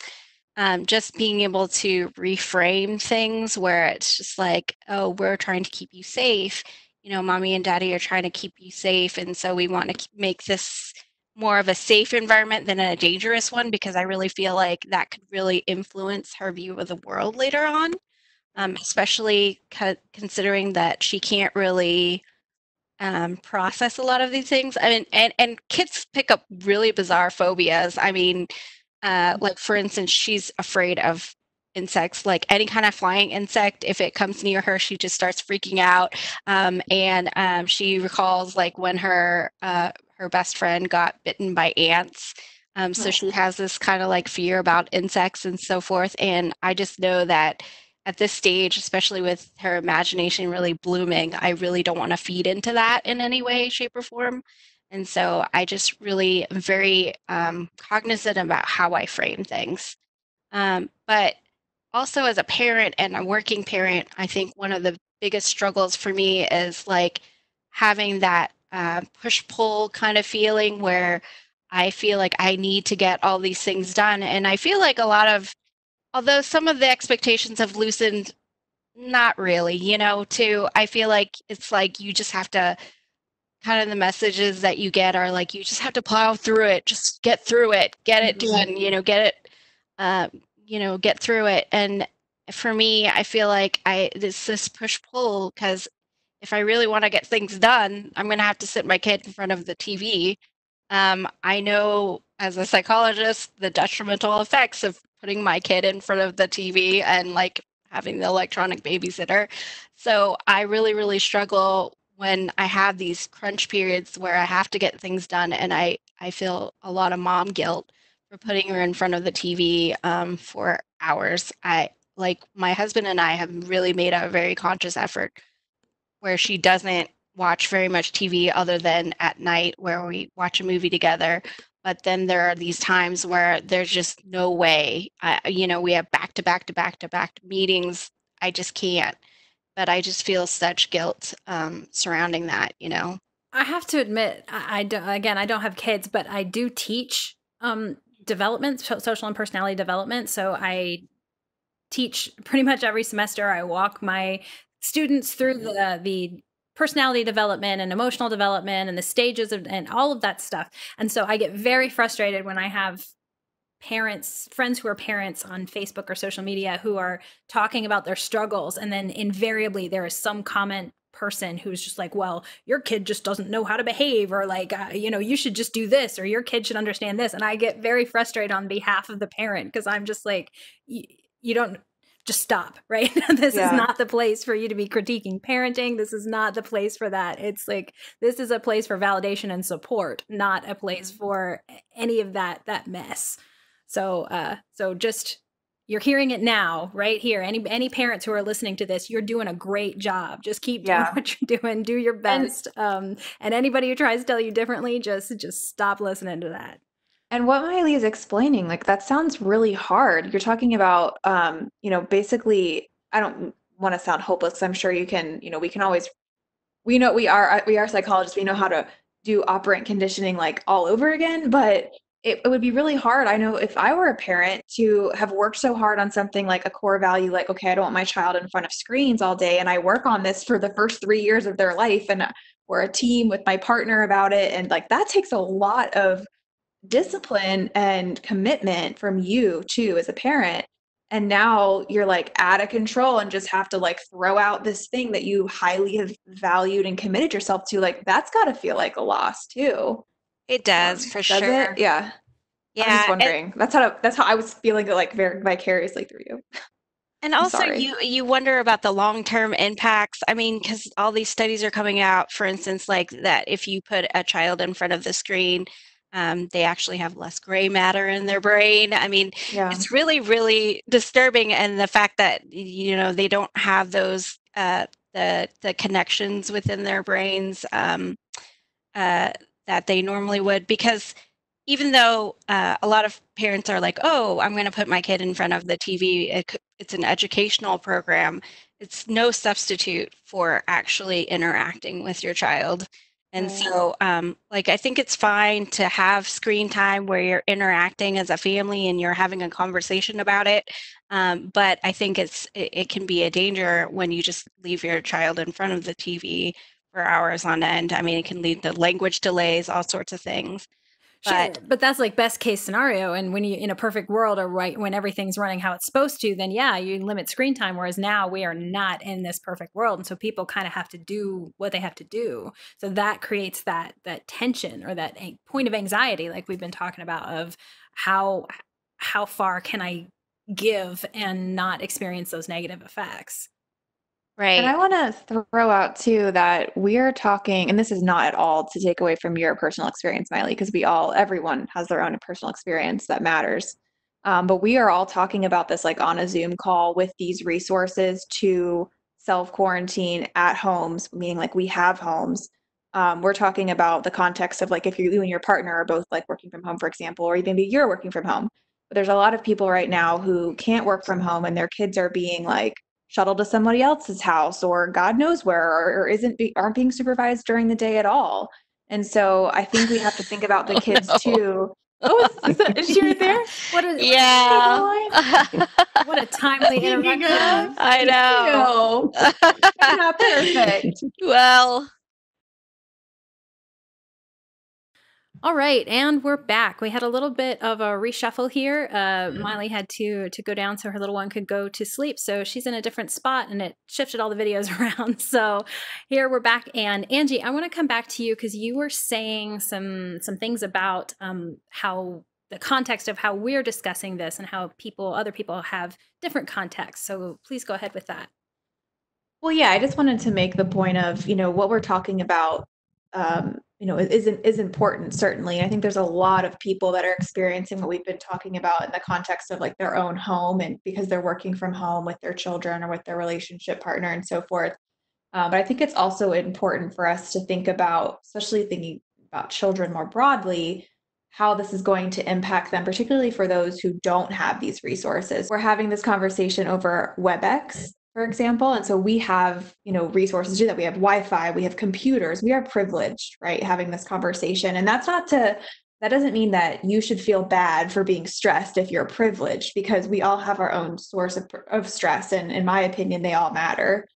just being able to reframe things where it's just like, oh, we're trying to keep you safe. Mommy and daddy are trying to keep you safe. And so we want to make this more of a safe environment than a dangerous one, because I really feel like that could really influence her view of the world later on. especially considering that she can't really process a lot of these things. I mean, and kids pick up really bizarre phobias. I mean, like for instance, she's afraid of insects, like any kind of flying insect. If it comes near her, she just starts freaking out. And she recalls like when her best friend got bitten by ants. So she has this kind of like fear about insects and so forth. And I just know that at this stage, especially with her imagination really blooming, I really don't want to feed into that in any way, shape, or form. And so I just really am very cognizant about how I frame things. But also as a parent and a working parent, I think one of the biggest struggles for me is like having that push-pull kind of feeling where I feel like I need to get all these things done. And I feel like although some of the expectations have loosened, not really, I feel like it's like you just have to kind of the messages that you get are like, you just have to plow through it, just get through it, get it done, get through it. And for me, I feel like this push-pull, because if I really want to get things done, I'm going to have to sit my kid in front of the TV. I know as a psychologist, the detrimental effects of putting my kid in front of the TV and like having the electronic babysitter. So I really, really struggle when I have these crunch periods where I have to get things done, and I feel a lot of mom guilt for putting her in front of the TV for hours. Like my husband and I have really made a very conscious effort where she doesn't watch very much TV other than at night where we watch a movie together. But then there are these times where there's just no way. We have back to back to back to back meetings. I just can't. But I just feel such guilt surrounding that. I have to admit, I don't have kids, but I do teach development, social and personality development. So I teach pretty much every semester. I walk my students through the personality development and emotional development and the stages of and all of that stuff. And so I get very frustrated when I have friends who are parents on Facebook or social media who are talking about their struggles. And then invariably there is some comment person who's just like, well, your kid just doesn't know how to behave, or like, you should just do this, or your kid should understand this. And I get very frustrated on behalf of the parent because I'm just like, you don't just stop, right? This is not the place for you to be critiquing parenting. This is not the place for that. It's like, this is a place for validation and support, not a place for any of that mess. So just, you're hearing it now, right here. Any parents who are listening to this, you're doing a great job. Just keep doing what you're doing. Do your best. And anybody who tries to tell you differently, just stop listening to that. And what Mai-Ly is explaining, like that sounds really hard. You're talking about, basically, I don't want to sound hopeless because I'm sure you can, we are psychologists. We know how to do operant conditioning like all over again, but it would be really hard. I know if I were a parent to have worked so hard on something like a core value, like, okay, I don't want my child in front of screens all day. And I work on this for the first 3 years of their life. And we're a team with my partner about it. And like, that takes a lot of discipline and commitment from you too, as a parent. And now you're like out of control and just have to like throw out this thing that you highly have valued and committed yourself to. Like, that's got to feel like a loss too. It does, for Does sure. it? Yeah. Yeah. I was just wondering. That's how I was feeling like very vicariously through you. And also you wonder about the long-term impacts. I mean, because all these studies are coming out, for instance, like that if you put a child in front of the screen, they actually have less gray matter in their brain. I mean, it's really, really disturbing. And the fact that, they don't have those, the connections within their brains that they normally would, because even though a lot of parents are like, oh, I'm going to put my kid in front of the TV, it's an educational program. It's no substitute for actually interacting with your child. And so, I think it's fine to have screen time where you're interacting as a family and you're having a conversation about it. But I think it can be a danger when you just leave your child in front of the TV for hours on end. I mean, it can lead to language delays, all sorts of things. Sure, but that's like best case scenario. And when you in a perfect world, or right when everything's running how it's supposed to, then yeah, you limit screen time. Whereas now we are not in this perfect world, and so people kind of have to do what they have to do. So that creates that tension, or that point of anxiety, like we've been talking about, of how far can I give and not experience those negative effects. Right. And I want to throw out too that we're talking, and this is not at all to take away from your personal experience, Mai-Ly, because everyone has their own personal experience that matters. But we are all talking about this like on a Zoom call with these resources to self-quarantine at homes, meaning like we have homes. We're talking about the context of like if you and your partner are both like working from home, for example, or even maybe you're working from home. But there's a lot of people right now who can't work from home and their kids are being like shuttled to somebody else's house or God knows where, or aren't being supervised during the day at all. And so I think we have to think about the kids too. Oh, is she right there? What a timely intervention. I know. Not perfect. Well. All right, and we're back. We had a little bit of a reshuffle here. Mai-Ly had to go down so her little one could go to sleep. So she's in a different spot, and it shifted all the videos around. So here we're back. And Angie, I want to come back to you because you were saying some things about how the context of how we're discussing this and how other people have different contexts. So please go ahead with that. Well, yeah, I just wanted to make the point of, what we're talking about is important, certainly. And I think there's a lot of people that are experiencing what we've been talking about in the context of like their own home, and because they're working from home with their children or with their relationship partner and so forth. But I think it's also important for us to think about, especially thinking about children more broadly, how this is going to impact them, particularly for those who don't have these resources. We're having this conversation over WebEx, for example. And so we have, resources to do that. We have Wi-Fi, we have computers, we are privileged, right? Having this conversation. And that doesn't mean that you should feel bad for being stressed if you're privileged, because we all have our own source of stress. And in my opinion, they all matter.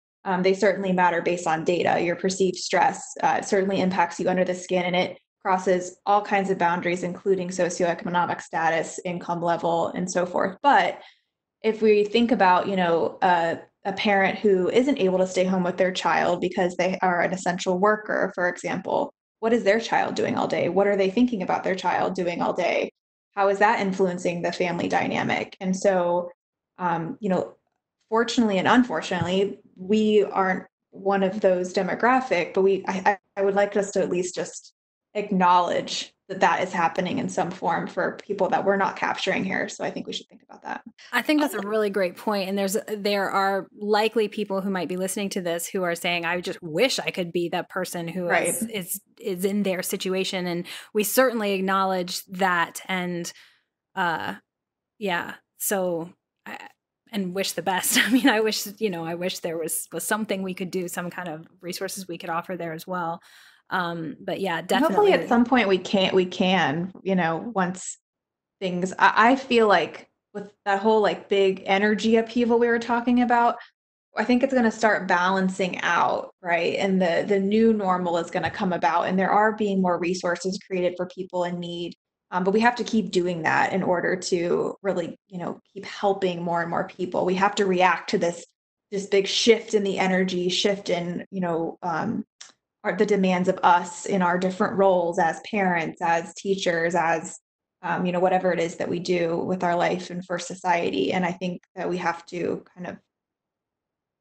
They certainly matter based on data. Your perceived stress certainly impacts you under the skin, and it crosses all kinds of boundaries, including socioeconomic status, income level, and so forth. But if we think about, a parent who isn't able to stay home with their child because they are an essential worker, for example, what is their child doing all day? What are they thinking about their child doing all day? How is that influencing the family dynamic? And so, fortunately and unfortunately, we aren't one of those demographic, but I would like us to at least just acknowledge that is happening in some form for people that we're not capturing here. So I think we should think about that. I think that's a really great point. And there are likely people who might be listening to this who are saying, I just wish I could be that person who is in their situation. And we certainly acknowledge that. And and wish the best. I mean, I wish there was something we could do, some kind of resources we could offer there as well. But yeah, definitely. Hopefully at some point we can, once things, I feel like with that whole like big energy upheaval we were talking about, I think it's going to start balancing out, right? And the new normal is going to come about, and there are being more resources created for people in need. But we have to keep doing that in order to really, keep helping more and more people. We have to react to this big shift in the energy, shift in, the demands of us in our different roles as parents, as teachers, as, whatever it is that we do with our life and for society. And I think that we have to kind of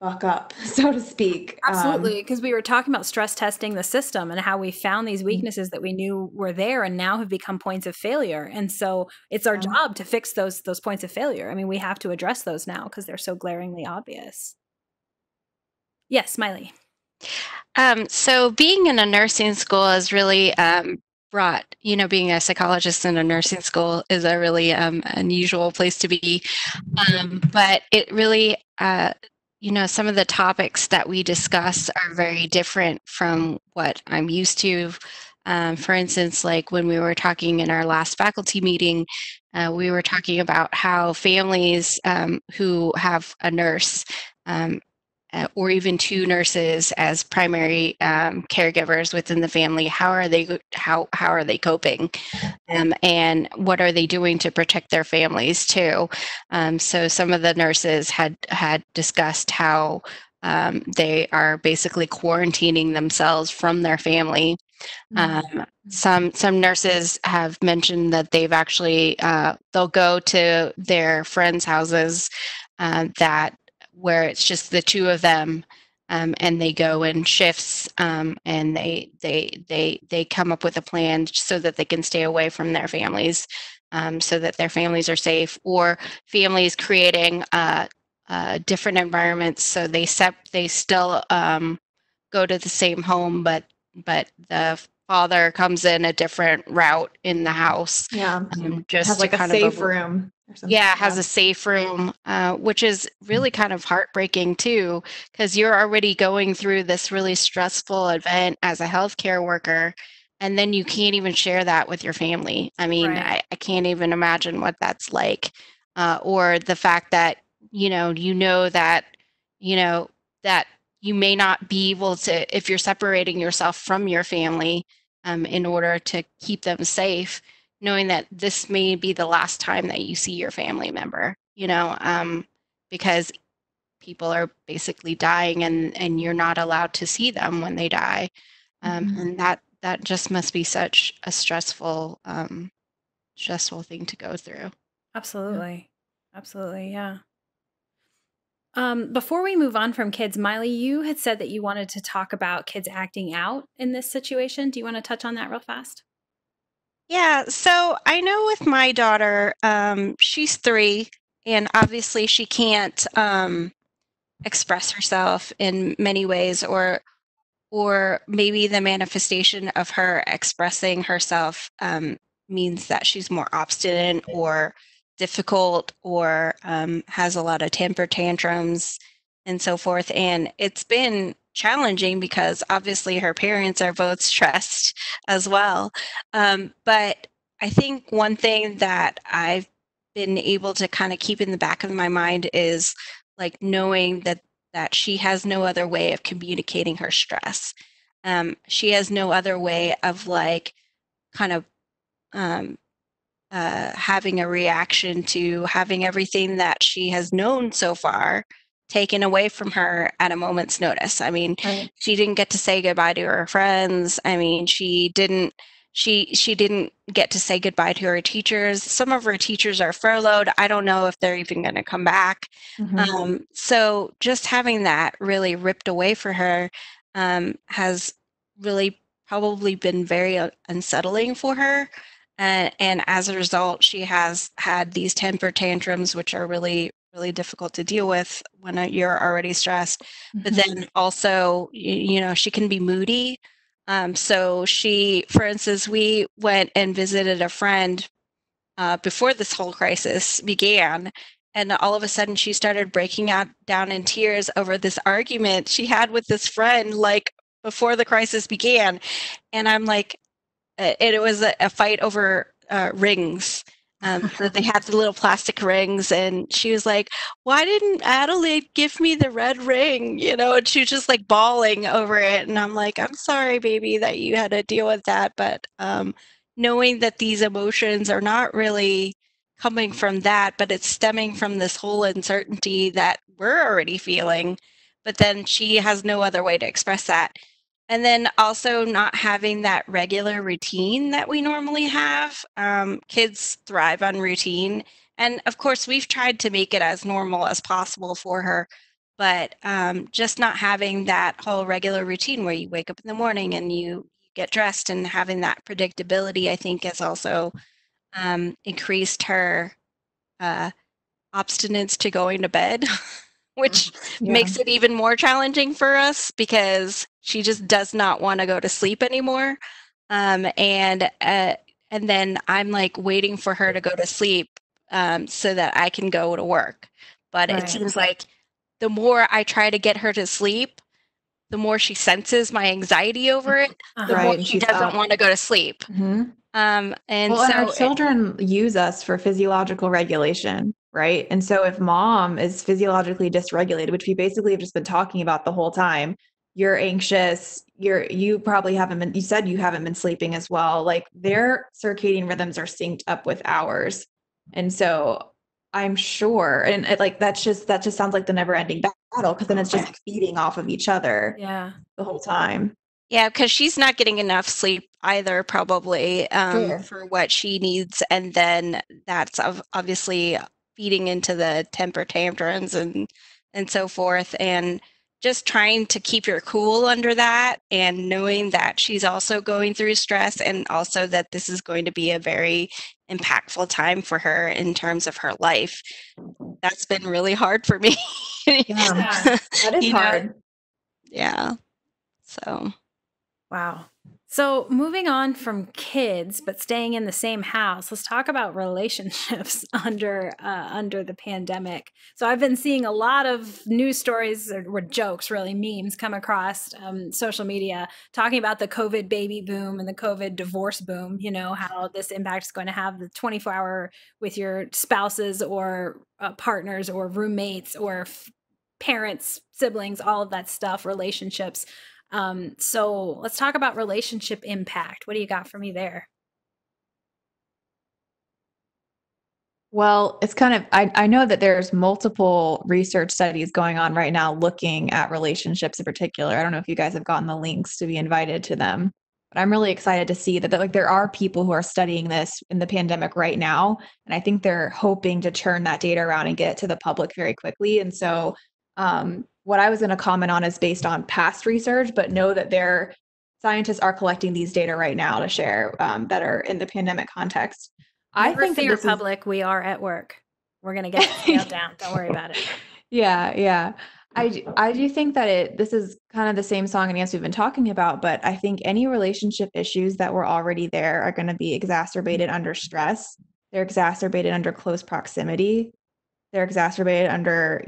buck up, so to speak. Absolutely, because we were talking about stress testing the system and how we found these weaknesses that we knew were there and now have become points of failure. And so it's our job to fix those points of failure. I mean, we have to address those now because they're so glaringly obvious. Yes, Mai-Ly. So being in a nursing school is really brought, being a psychologist in a nursing school is a really unusual place to be. But it really, some of the topics that we discuss are very different from what I'm used to. For instance, like when we were talking in our last faculty meeting, we were talking about how families who have a nurse or even two nurses as primary caregivers within the family, how are they coping, and what are they doing to protect their families too? So some of the nurses had discussed how they are basically quarantining themselves from their family. Some nurses have mentioned that they've actually they'll go to their friends' houses where it's just the two of them, and they go in shifts, and they come up with a plan so that they can stay away from their families, so that their families are safe, or families creating different environments so they still go to the same home, but the father comes in a different route in the house. Yeah, just has like a safe room or something. Yeah, has a safe room, which is really kind of heartbreaking too, because you're already going through this really stressful event as a healthcare worker, and then you can't even share that with your family. I mean, Right. I can't even imagine what that's like, or the fact that that that you may not be able to, if you're separating yourself from your family, in order to keep them safe, knowing that this may be the last time that you see your family member, because people are basically dying, and you're not allowed to see them when they die. And that just must be such a stressful thing to go through. Absolutely. Absolutely. Yeah. Before we move on from kids, Mai-Ly, you had said that you wanted to talk about kids acting out in this situation. Do you want to touch on that real fast? Yeah, so I know with my daughter, she's 3, and obviously she can't express herself in many ways, or maybe the manifestation of her expressing herself means that she's more obstinate or difficult, or has a lot of temper tantrums and so forth. And it's been challenging because obviously her parents are both stressed as well. But I think one thing that I've been able to kind of keep in the back of my mind is like knowing that she has no other way of communicating her stress. She has no other way of like kind of having a reaction to having everything that she has known so far taken away from her at a moment's notice. I mean, Right. she didn't get to say goodbye to her friends. I mean, she didn't get to say goodbye to her teachers. Some of her teachers are furloughed. I don't know if they're even going to come back. So just having that really ripped away for her has really probably been very unsettling for her. And as a result, she has had these temper tantrums, which are really, really difficult to deal with when you're already stressed. But then also, she can be moody. So for instance, we went and visited a friend before this whole crisis began. And all of a sudden, she started breaking down in tears over this argument she had with this friend, like before the crisis began. And I'm like, it was a fight over rings. So they had the little plastic rings, and she was like, "Why didn't Adelaide give me the red ring?" And she was just like bawling over it. And I'm like, "I'm sorry, baby, that you had to deal with that." But knowing that these emotions are not really coming from that, but it's stemming from this whole uncertainty that we're already feeling. But then she has no other way to express that. And then also not having that regular routine that we normally have. Kids thrive on routine. And of course, we've tried to make it as normal as possible for her. But just not having that whole regular routine where you wake up in the morning and you get dressed, and having that predictability, I think, has also increased her obstinance to going to bed. Which makes it even more challenging for us because she just does not want to go to sleep anymore. And then I'm like waiting for her to go to sleep so that I can go to work. But it seems like the more I try to get her to sleep, the more she senses my anxiety over it, the more she doesn't want to go to sleep. And our children use us for physiological regulation. right? And so if mom is physiologically dysregulated, which we basically have just been talking about the whole time, you're anxious, you probably haven't been, you said you haven't been sleeping as well. Like their circadian rhythms are synced up with ours. And so I'm sure, and that just sounds like the never ending battle, because then it's just like feeding off of each other Yeah. the whole time. Yeah, because she's not getting enough sleep either, probably, Sure. for what she needs. And then that's obviously feeding into the temper tantrums and so forth. And just trying to keep your cool under that and knowing that she's also going through stress and also that this is going to be a very impactful time for her in terms of her life. That's been really hard for me. Yeah, that is hard. Yeah. So. Wow. So moving on from kids, but staying in the same house, let's talk about relationships under the pandemic. So I've been seeing a lot of news stories or jokes, really memes, come across social media talking about the COVID baby boom and the COVID divorce boom. You know, how this impact is going to have the 24-hour with your spouses or partners or roommates or parents, siblings, all of that stuff, relationships. So let's talk about relationship impact. What do you got for me there? Well, it's kind of, I know that there's multiple research studies going on right now looking at relationships in particular. I don't know if you guys have gotten the links to be invited to them, but I'm really excited to see that like there are people who are studying this in the pandemic right now. And I think they're hoping to turn that data around and get it to the public very quickly. And so what I was going to comment on is based on past research, but know that scientists are collecting these data right now to share that are in the pandemic context. Never fear, public. We are at work. We're going to get it scaled down. Don't worry about it. Yeah. I do think that this is kind of the same song and dance we've been talking about, but I think any relationship issues that were already there are going to be exacerbated under stress. They're exacerbated under close proximity. They're exacerbated under,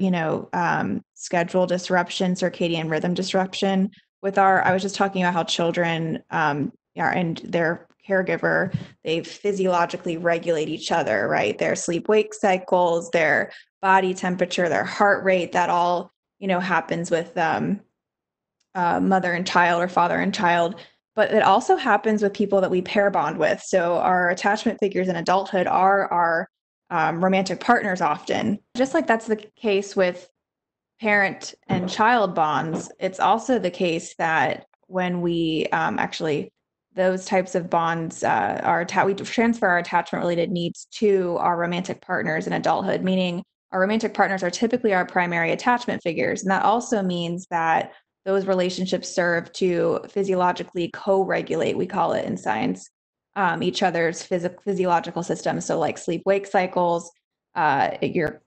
schedule disruption, circadian rhythm disruption. I was just talking about how children and their caregiver, they physiologically regulate each other, right? Their sleep-wake cycles, their body temperature, their heart rate, that all, happens with mother and child or father and child. But it also happens with people that we pair bond with. So our attachment figures in adulthood are our romantic partners often. Just like that's the case with parent and child bonds, it's also the case that when we those types of bonds we transfer our attachment related needs to our romantic partners in adulthood, meaning our romantic partners are typically our primary attachment figures. And that also means that those relationships serve to physiologically co-regulate, we call it in science, each other's physiological systems. So like sleep-wake cycles, your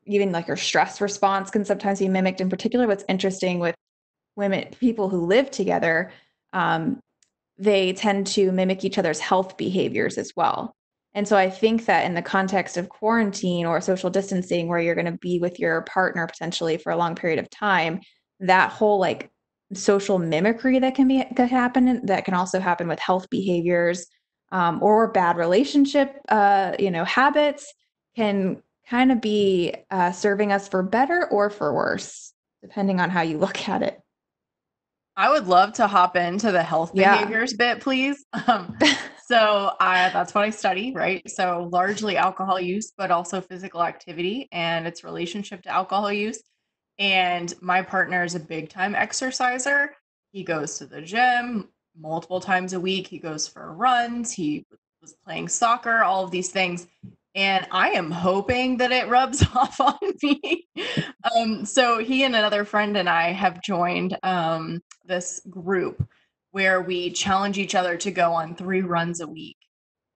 stress response can sometimes be mimicked. In particular, what's interesting with people who live together, they tend to mimic each other's health behaviors as well. And so I think that in the context of quarantine or social distancing, where you're going to be with your partner potentially for a long period of time, that whole like social mimicry that can happen, that can also happen with health behaviors or bad relationship, habits can kind of be serving us for better or for worse, depending on how you look at it. I would love to hop into the health behaviors bit, please. So that's what I study, right? So largely alcohol use, but also physical activity and its relationship to alcohol use. And my partner is a big time exerciser. He goes to the gym multiple times a week. He goes for runs. He was playing soccer, all of these things. And I am hoping that it rubs off on me. So he and another friend and I have joined this group where we challenge each other to go on 3 runs a week.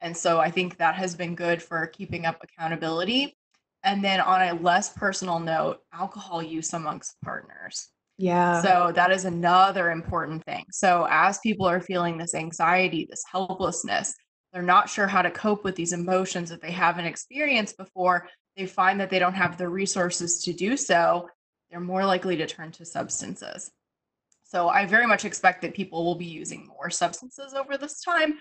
And so I think that has been good for keeping up accountability. And then on a less personal note, alcohol use amongst partners. Yeah. So that is another important thing. So as people are feeling this anxiety, this helplessness, they're not sure how to cope with these emotions that they haven't experienced before, they find that they don't have the resources to do so, they're more likely to turn to substances. So I very much expect that people will be using more substances over this time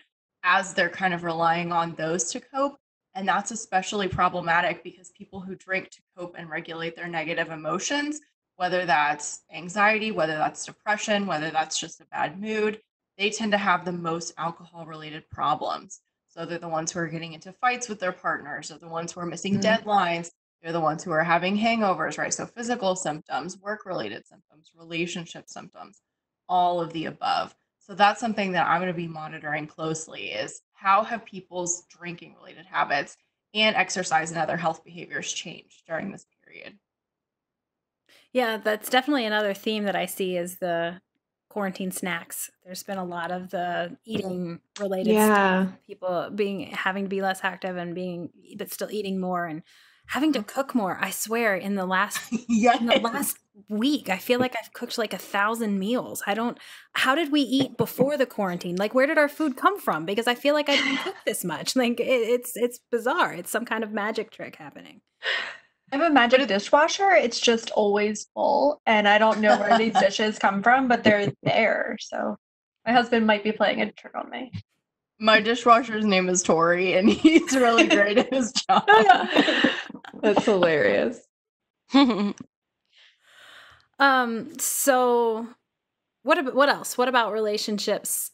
as they're kind of relying on those to cope. And that's especially problematic because people who drink to cope and regulate their negative emotions, whether that's anxiety, whether that's depression, whether that's just a bad mood, they tend to have the most alcohol-related problems. So they're the ones who are getting into fights with their partners, they're the ones who are missing deadlines, they're the ones who are having hangovers, right? So physical symptoms, work-related symptoms, relationship symptoms, all of the above. So that's something that I'm going to be monitoring closely is how have people's drinking related habits and exercise and other health behaviors changed during this period? Yeah, that's definitely another theme that I see is the quarantine snacks. There's been a lot of the eating related stuff, people having to be less active and but still eating more and having to cook more. I swear in the last week, I feel like I've cooked like 1,000 meals. How did we eat before the quarantine? Like, where did our food come from? Because I feel like I didn't cook this much. Like it's bizarre. It's some kind of magic trick happening. I have a magic dishwasher. It's just always full, and I don't know where these dishes come from, but they're there. So my husband might be playing a trick on me. My dishwasher's name is Tori, and he's really great at his job. That's hilarious. So what else? What about relationships?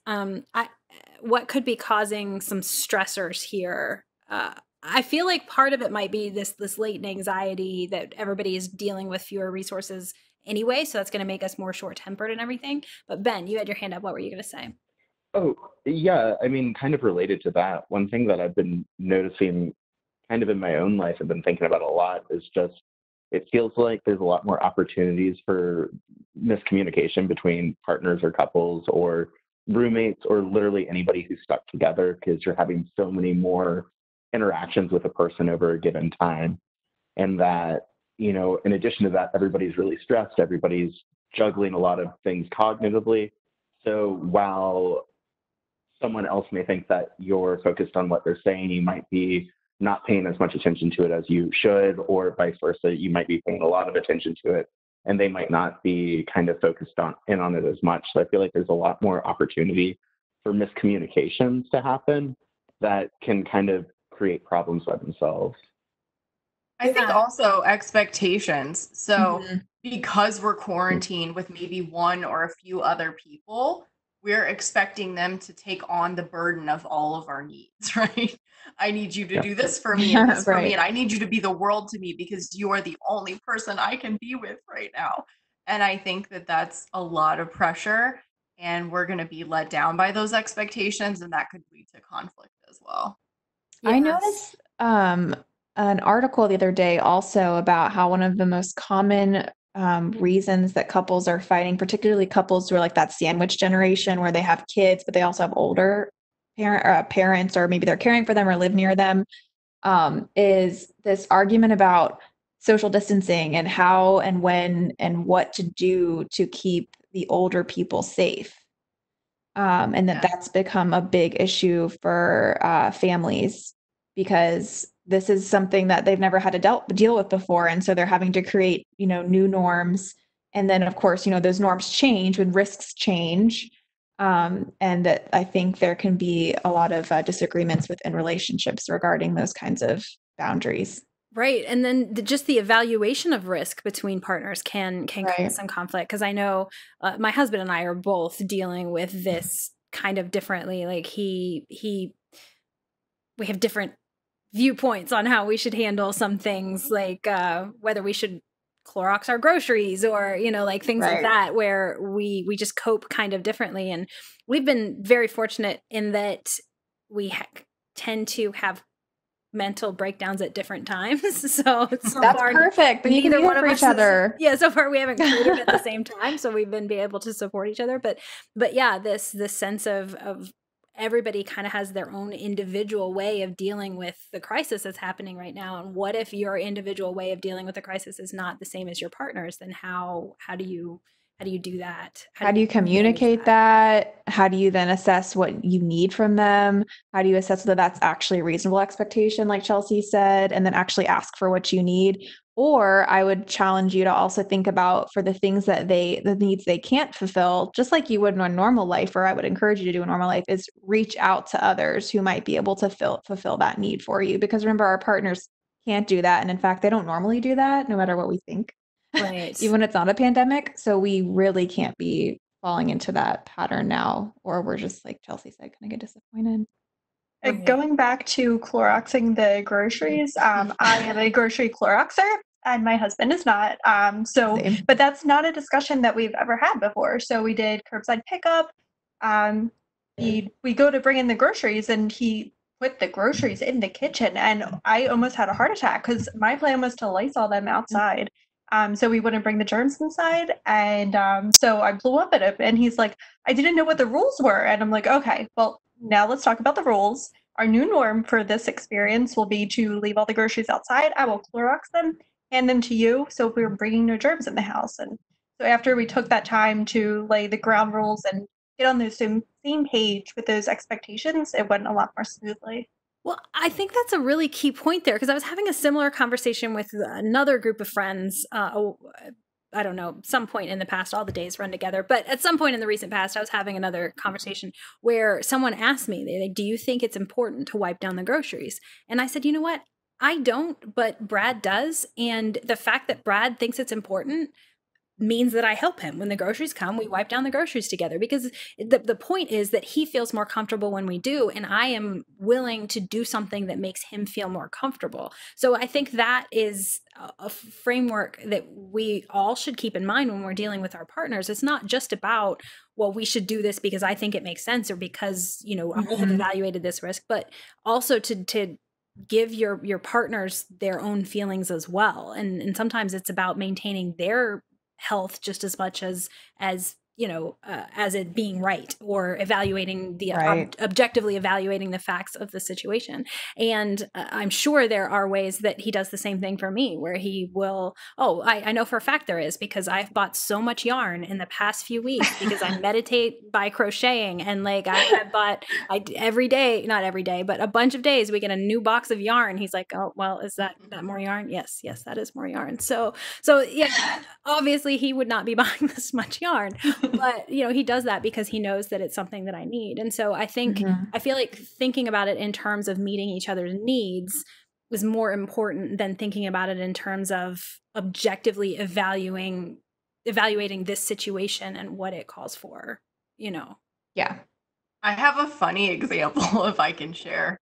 What could be causing some stressors here? I feel like part of it might be this latent anxiety that everybody is dealing with fewer resources anyway, so that's going to make us more short-tempered and everything. But Ben, you had your hand up. What were you going to say? Oh, yeah. I mean, kind of related to that, one thing that I've been noticing kind of in my own life, I've been thinking about a lot, is just it feels like there's a lot more opportunities for miscommunication between partners or couples or roommates or literally anybody who's stuck together because you're having so many more interactions with a person over a given time. And that, in addition to that, everybody's really stressed. Everybody's juggling a lot of things cognitively. So while someone else may think that you're focused on what they're saying, you might be not paying as much attention to it as you should, or vice versa. You might be paying a lot of attention to it and they might not be kind of focused on it as much. So I feel like there's a lot more opportunity for miscommunications to happen that can kind of create problems by themselves. I think also expectations. So because we're quarantined with maybe one or a few other people, we're expecting them to take on the burden of all of our needs, right? I need you to do this for me and this for me, and I need you to be the world to me because you are the only person I can be with right now. And I think that that's a lot of pressure, and we're going to be let down by those expectations, and that could lead to conflict as well. Yes. I noticed an article the other day also about how one of the most common reasons that couples are fighting, particularly couples who are like that sandwich generation where they have kids, but they also have older parents, or maybe they're caring for them or live near them, is this argument about social distancing and how and when and what to do to keep the older people safe. And that's become a big issue for families because this is something that they've never had to deal with before. And so they're having to create, new norms. And then, of course, those norms change when risks change. And that I think there can be a lot of disagreements within relationships regarding those kinds of boundaries. Right. And then just the evaluation of risk between partners can create some conflict. Because I know my husband and I are both dealing with this kind of differently. Like we have different viewpoints on how we should handle some things, like whether we should Clorox our groceries or, like things like that, where we just cope kind of differently. And we've been very fortunate in that we tend to have mental breakdowns at different times. So that's perfect. Then you can be there for each other. So far we haven't created at the same time. So we've been able to support each other. But yeah, this sense of everybody kind of has their own individual way of dealing with the crisis that's happening right now. And what if your individual way of dealing with the crisis is not the same as your partner's? Then how do you do that? How do you communicate that? How do you then assess what you need from them? How do you assess whether that's actually a reasonable expectation, like Chelsea said, and then actually ask for what you need? Or I would challenge you to also think about for the things that the needs they can't fulfill, just like you would in a normal life, or I would encourage you to do in normal life, is reach out to others who might be able to fulfill that need for you. Because remember, our partners can't do that. And in fact, they don't normally do that, no matter what we think, Right. even when it's not a pandemic. So we really can't be falling into that pattern now, or we're just, like Chelsea said, kind of get disappointed. Right. Going back to Cloroxing the groceries, I am a grocery Cloroxer and my husband is not. Same. But that's not a discussion that we've ever had before. So we did curbside pickup. We go to bring in the groceries and he put the groceries in the kitchen and I almost had a heart attack because my plan was to Lysol them outside. So we wouldn't bring the germs inside. And so I blew up at him and he's like, I didn't know what the rules were. And I'm like, okay, well, now let's talk about the rules. Our new norm for this experience will be to leave all the groceries outside. I will Clorox them, hand them to you. So we're bringing no germs in the house. And so after we took that time to lay the ground rules and get on the same page with those expectations, it went a lot more smoothly. Well, I think that's a really key point there because I was having a similar conversation with another group of friends. I don't know, some point in the past, all the days run together, but at some point in the recent past, I was having another conversation where someone asked me, do you think it's important to wipe down the groceries? And I said, you know what? I don't, but Brad does. And the fact that Brad thinks it's important means that I help him. When the groceries come, we wipe down the groceries together because the point is that he feels more comfortable when we do, and I am willing to do something that makes him feel more comfortable. So I think that is a framework that we all should keep in mind when we're dealing with our partners. It's not just about, well, we should do this because I think it makes sense or because, I have evaluated this risk, but also to give your partners their own feelings as well. And sometimes it's about maintaining their health just as much as it being right or evaluating the objectively evaluating the facts of the situation. And I'm sure there are ways that he does the same thing for me where he will, I know for a fact there is because I've bought so much yarn in the past few weeks because I meditate by crocheting and like every day, not every day, but a bunch of days we get a new box of yarn. He's like, oh, well, is that more yarn? Yes, that is more yarn. So yeah, obviously he would not be buying this much yarn. But, he does that because he knows that it's something that I need. And so I think, I feel like thinking about it in terms of meeting each other's needs was more important than thinking about it in terms of objectively evaluating this situation and what it calls for, Yeah. I have a funny example if I can share.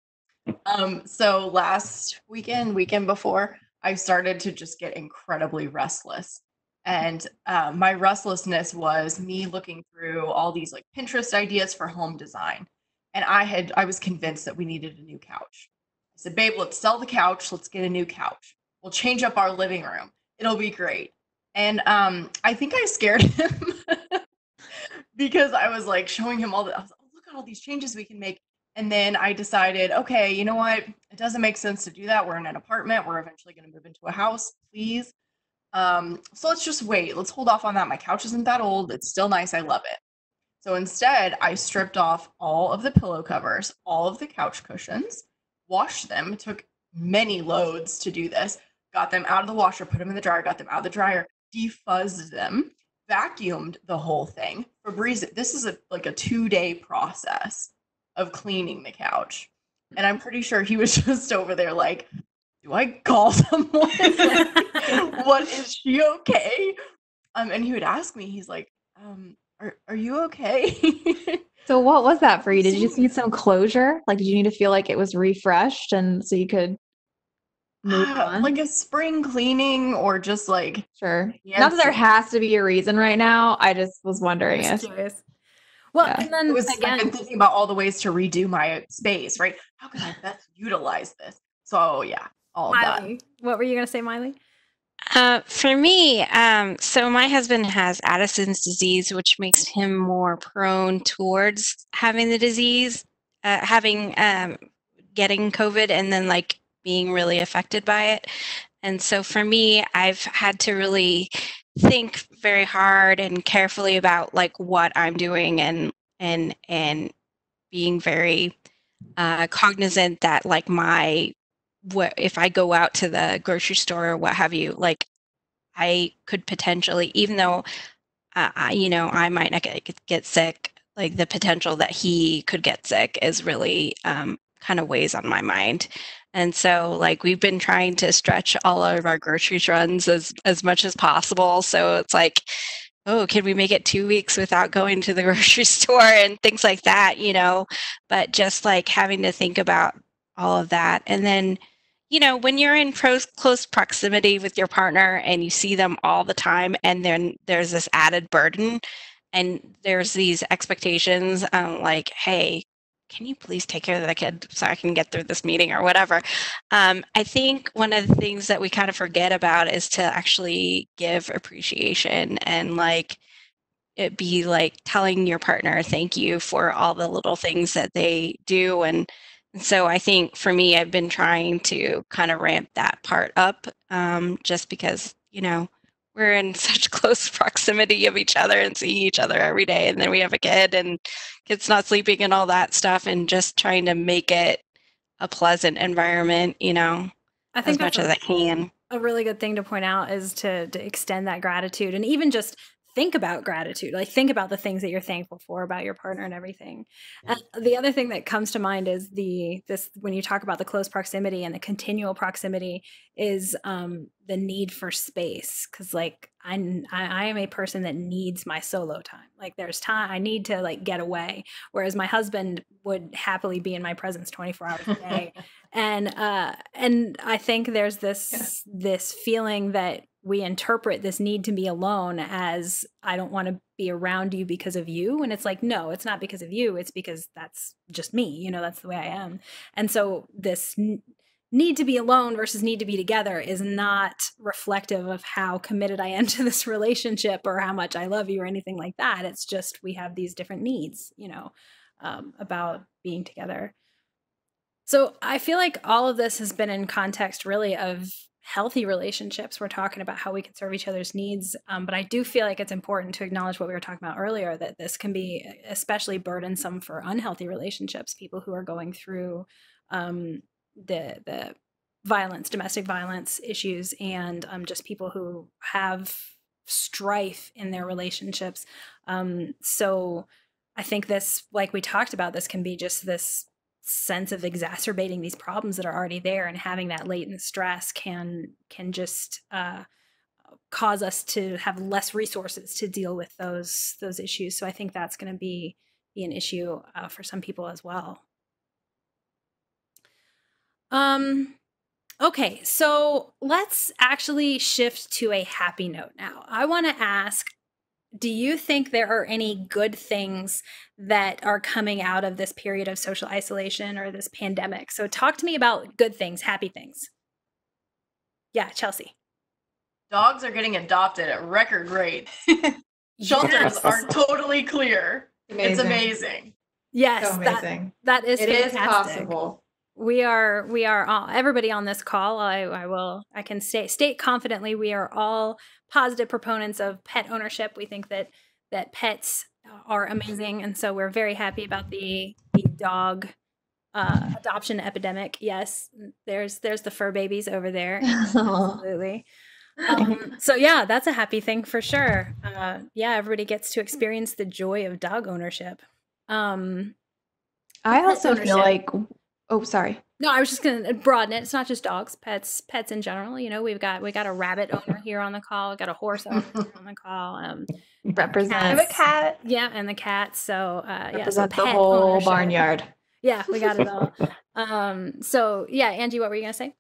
So last weekend before, I started to just get incredibly restless. And my restlessness was me looking through all these like Pinterest ideas for home design. And I was convinced that we needed a new couch. I said, babe, let's sell the couch. Let's get a new couch. We'll change up our living room. It'll be great. And I think I scared him because I was like showing him I was like, oh, look at all these changes we can make. And then I decided, okay, you know what? It doesn't make sense to do that. We're in an apartment. We're eventually going to move into a house. Please. So let's just wait. Let's hold off on that. My couch isn't that old. It's still nice. I love it. So instead, I stripped off all of the pillow covers, all of the couch cushions, washed them. It took many loads to do this. Got them out of the washer, put them in the dryer, got them out of the dryer, defuzzed them, vacuumed the whole thing. Febreze, this is a 2-day process of cleaning the couch. And I'm pretty sure he was just over there like, do I call someone? What, is she okay? And he would ask me, he's like, are you okay? So what was that for you? Did you just need some closure? Like, did you need to feel like it was refreshed and so you could move on? Like a spring cleaning or just like... Sure. Not that there has to be a reason right now. I just was wondering. Curious. Well, yeah. And then I've been thinking about all the ways to redo my space, right? How can I best utilize this? So yeah. All Mai-Ly, that. What were you going to say, Mai-Ly? For me, so my husband has Addison's disease, which makes him more prone towards having the disease, getting COVID and then like being really affected by it. And so for me, I've had to really think very hard and carefully about like what I'm doing and being very cognizant that like my what if I go out to the grocery store or what have you, like I could potentially, even though I might not get sick, like the potential that he could get sick is really kind of weighs on my mind. And so like we've been trying to stretch all of our grocery runs as much as possible. So it's like, oh, can we make it 2 weeks without going to the grocery store and things like that, but just like having to think about all of that. And then, when you're in close proximity with your partner and you see them all the time, and then there's this added burden and there's these expectations, like, hey, can you please take care of the kid so I can get through this meeting or whatever? I think one of the things that we kind of forget about is to actually give appreciation and like it be like telling your partner thank you for all the little things that they do. And so I think for me, I've been trying to kind of ramp that part up just because, we're in such close proximity of each other and seeing each other every day. And then we have a kid and kid's not sleeping and all that stuff, and just trying to make it a pleasant environment, I think as much as I can. A really good thing to point out is to extend that gratitude, and even just think about gratitude, like think about the things that you're thankful for about your partner and everything. And the other thing that comes to mind is this when you talk about the close proximity and the continual proximity is the need for space. Because like I am a person that needs my solo time. Like there's time I need to like get away, whereas my husband would happily be in my presence 24 hours a day. And I think there's this feeling that we interpret this need to be alone as I don't want to be around you because of you. And it's like, no, it's not because of you. It's because that's just me. That's the way I am. And so this need to be alone versus need to be together is not reflective of how committed I am to this relationship or how much I love you or anything like that. It's just we have these different needs, about being together. So I feel like all of this has been in context really of healthy relationships. We're talking about how we can serve each other's needs. But I do feel like it's important to acknowledge what we were talking about earlier, that this can be especially burdensome for unhealthy relationships, people who are going through the violence, domestic violence issues, and just people who have strife in their relationships. So I think this, like we talked about, this can be just this sense of exacerbating these problems that are already there, and having that latent stress can just cause us to have less resources to deal with those issues. So I think that's going to be an issue for some people as well. Okay, so let's actually shift to a happy note now. I want to ask, do you think there are any good things that are coming out of this period of social isolation or this pandemic? So talk to me about good things, happy things. Yeah, Chelsea. Dogs are getting adopted at record rate. Shelters are totally clear. Amazing. It's amazing. Yes, so amazing. That is it fantastic. Is possible. We are all, everybody on this call, I can state confidently, we are all positive proponents of pet ownership. We think that pets are amazing, and so we're very happy about the dog adoption epidemic. Yes, there's the fur babies over there. Absolutely. So yeah, that's a happy thing for sure. Yeah, everybody gets to experience the joy of dog ownership. I also feel like, oh, sorry. No, I was just going to broaden it. It's not just dogs, pets in general. We got a rabbit owner here on the call. We got a horse owner here on the call. Represent a cat. Yeah, and the cat. So represent the whole ownership. Barnyard. Yeah, we got it all. So yeah, Angie, what were you going to say?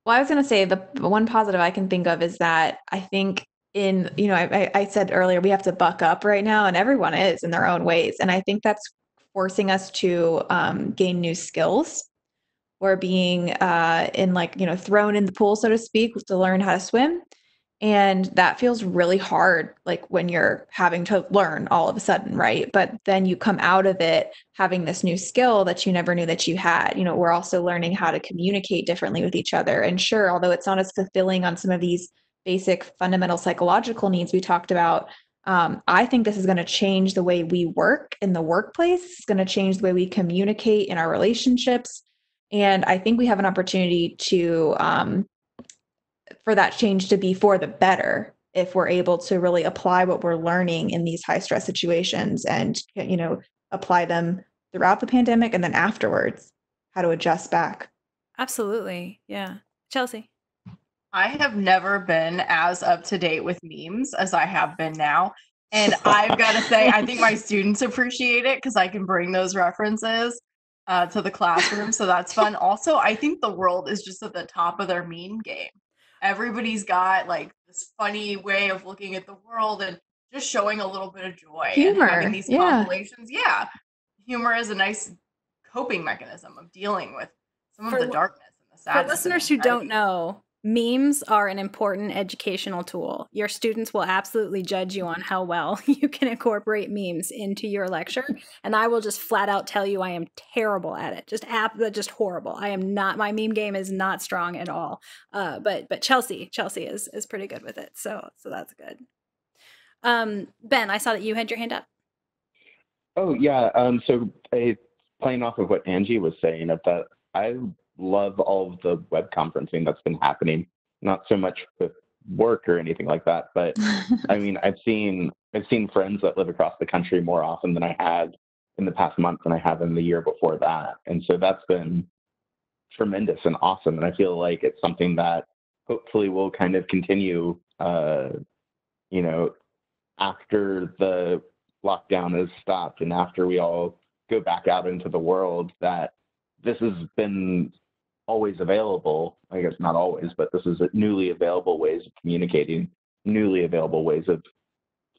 Well, I was going to say the one positive I can think of is that I think I said earlier, we have to buck up right now, and everyone is in their own ways. And I think that's forcing us to gain new skills. We're being thrown in the pool, so to speak, to learn how to swim. And that feels really hard, like when you're having to learn all of a sudden, right? But then you come out of it having this new skill that you never knew that you had. We're also learning how to communicate differently with each other. And sure, although it's not as fulfilling on some of these basic fundamental psychological needs we talked about, I think this is going to change the way we work in the workplace. It's going to change the way we communicate in our relationships. And I think we have an opportunity to, for that change to be for the better if we're able to really apply what we're learning in these high stress situations and, apply them throughout the pandemic and then afterwards, how to adjust back. Absolutely. Yeah. Chelsea. I have never been as up to date with memes as I have been now. And I've got to say, I think my students appreciate it because I can bring those references to the classroom. So that's fun. Also, I think the world is just at the top of their meme game. Everybody's got like this funny way of looking at the world and just showing a little bit of joy. Humor, and having these compilations. Yeah. Humor is a nice coping mechanism of dealing with some of the darkness and the sadness. For listeners who don't know, memes are an important educational tool. Your students will absolutely judge you on how well you can incorporate memes into your lecture. And I will just flat out tell you I am terrible at it. Just horrible. I am not, my meme game is not strong at all. But Chelsea is pretty good with it. So that's good. Ben, I saw that you had your hand up. Oh yeah. So playing off of what Angie was saying, that I love all of the web conferencing that's been happening. Not so much with work or anything like that, but I mean, I've seen friends that live across the country more often than I had in the past month than I have in the year before that, and so that's been tremendous and awesome. And I feel like it's something that hopefully will kind of continue, after the lockdown is stopped and after we all go back out into the world, that this has been always available. I guess not always, but this is newly available ways of communicating, newly available ways of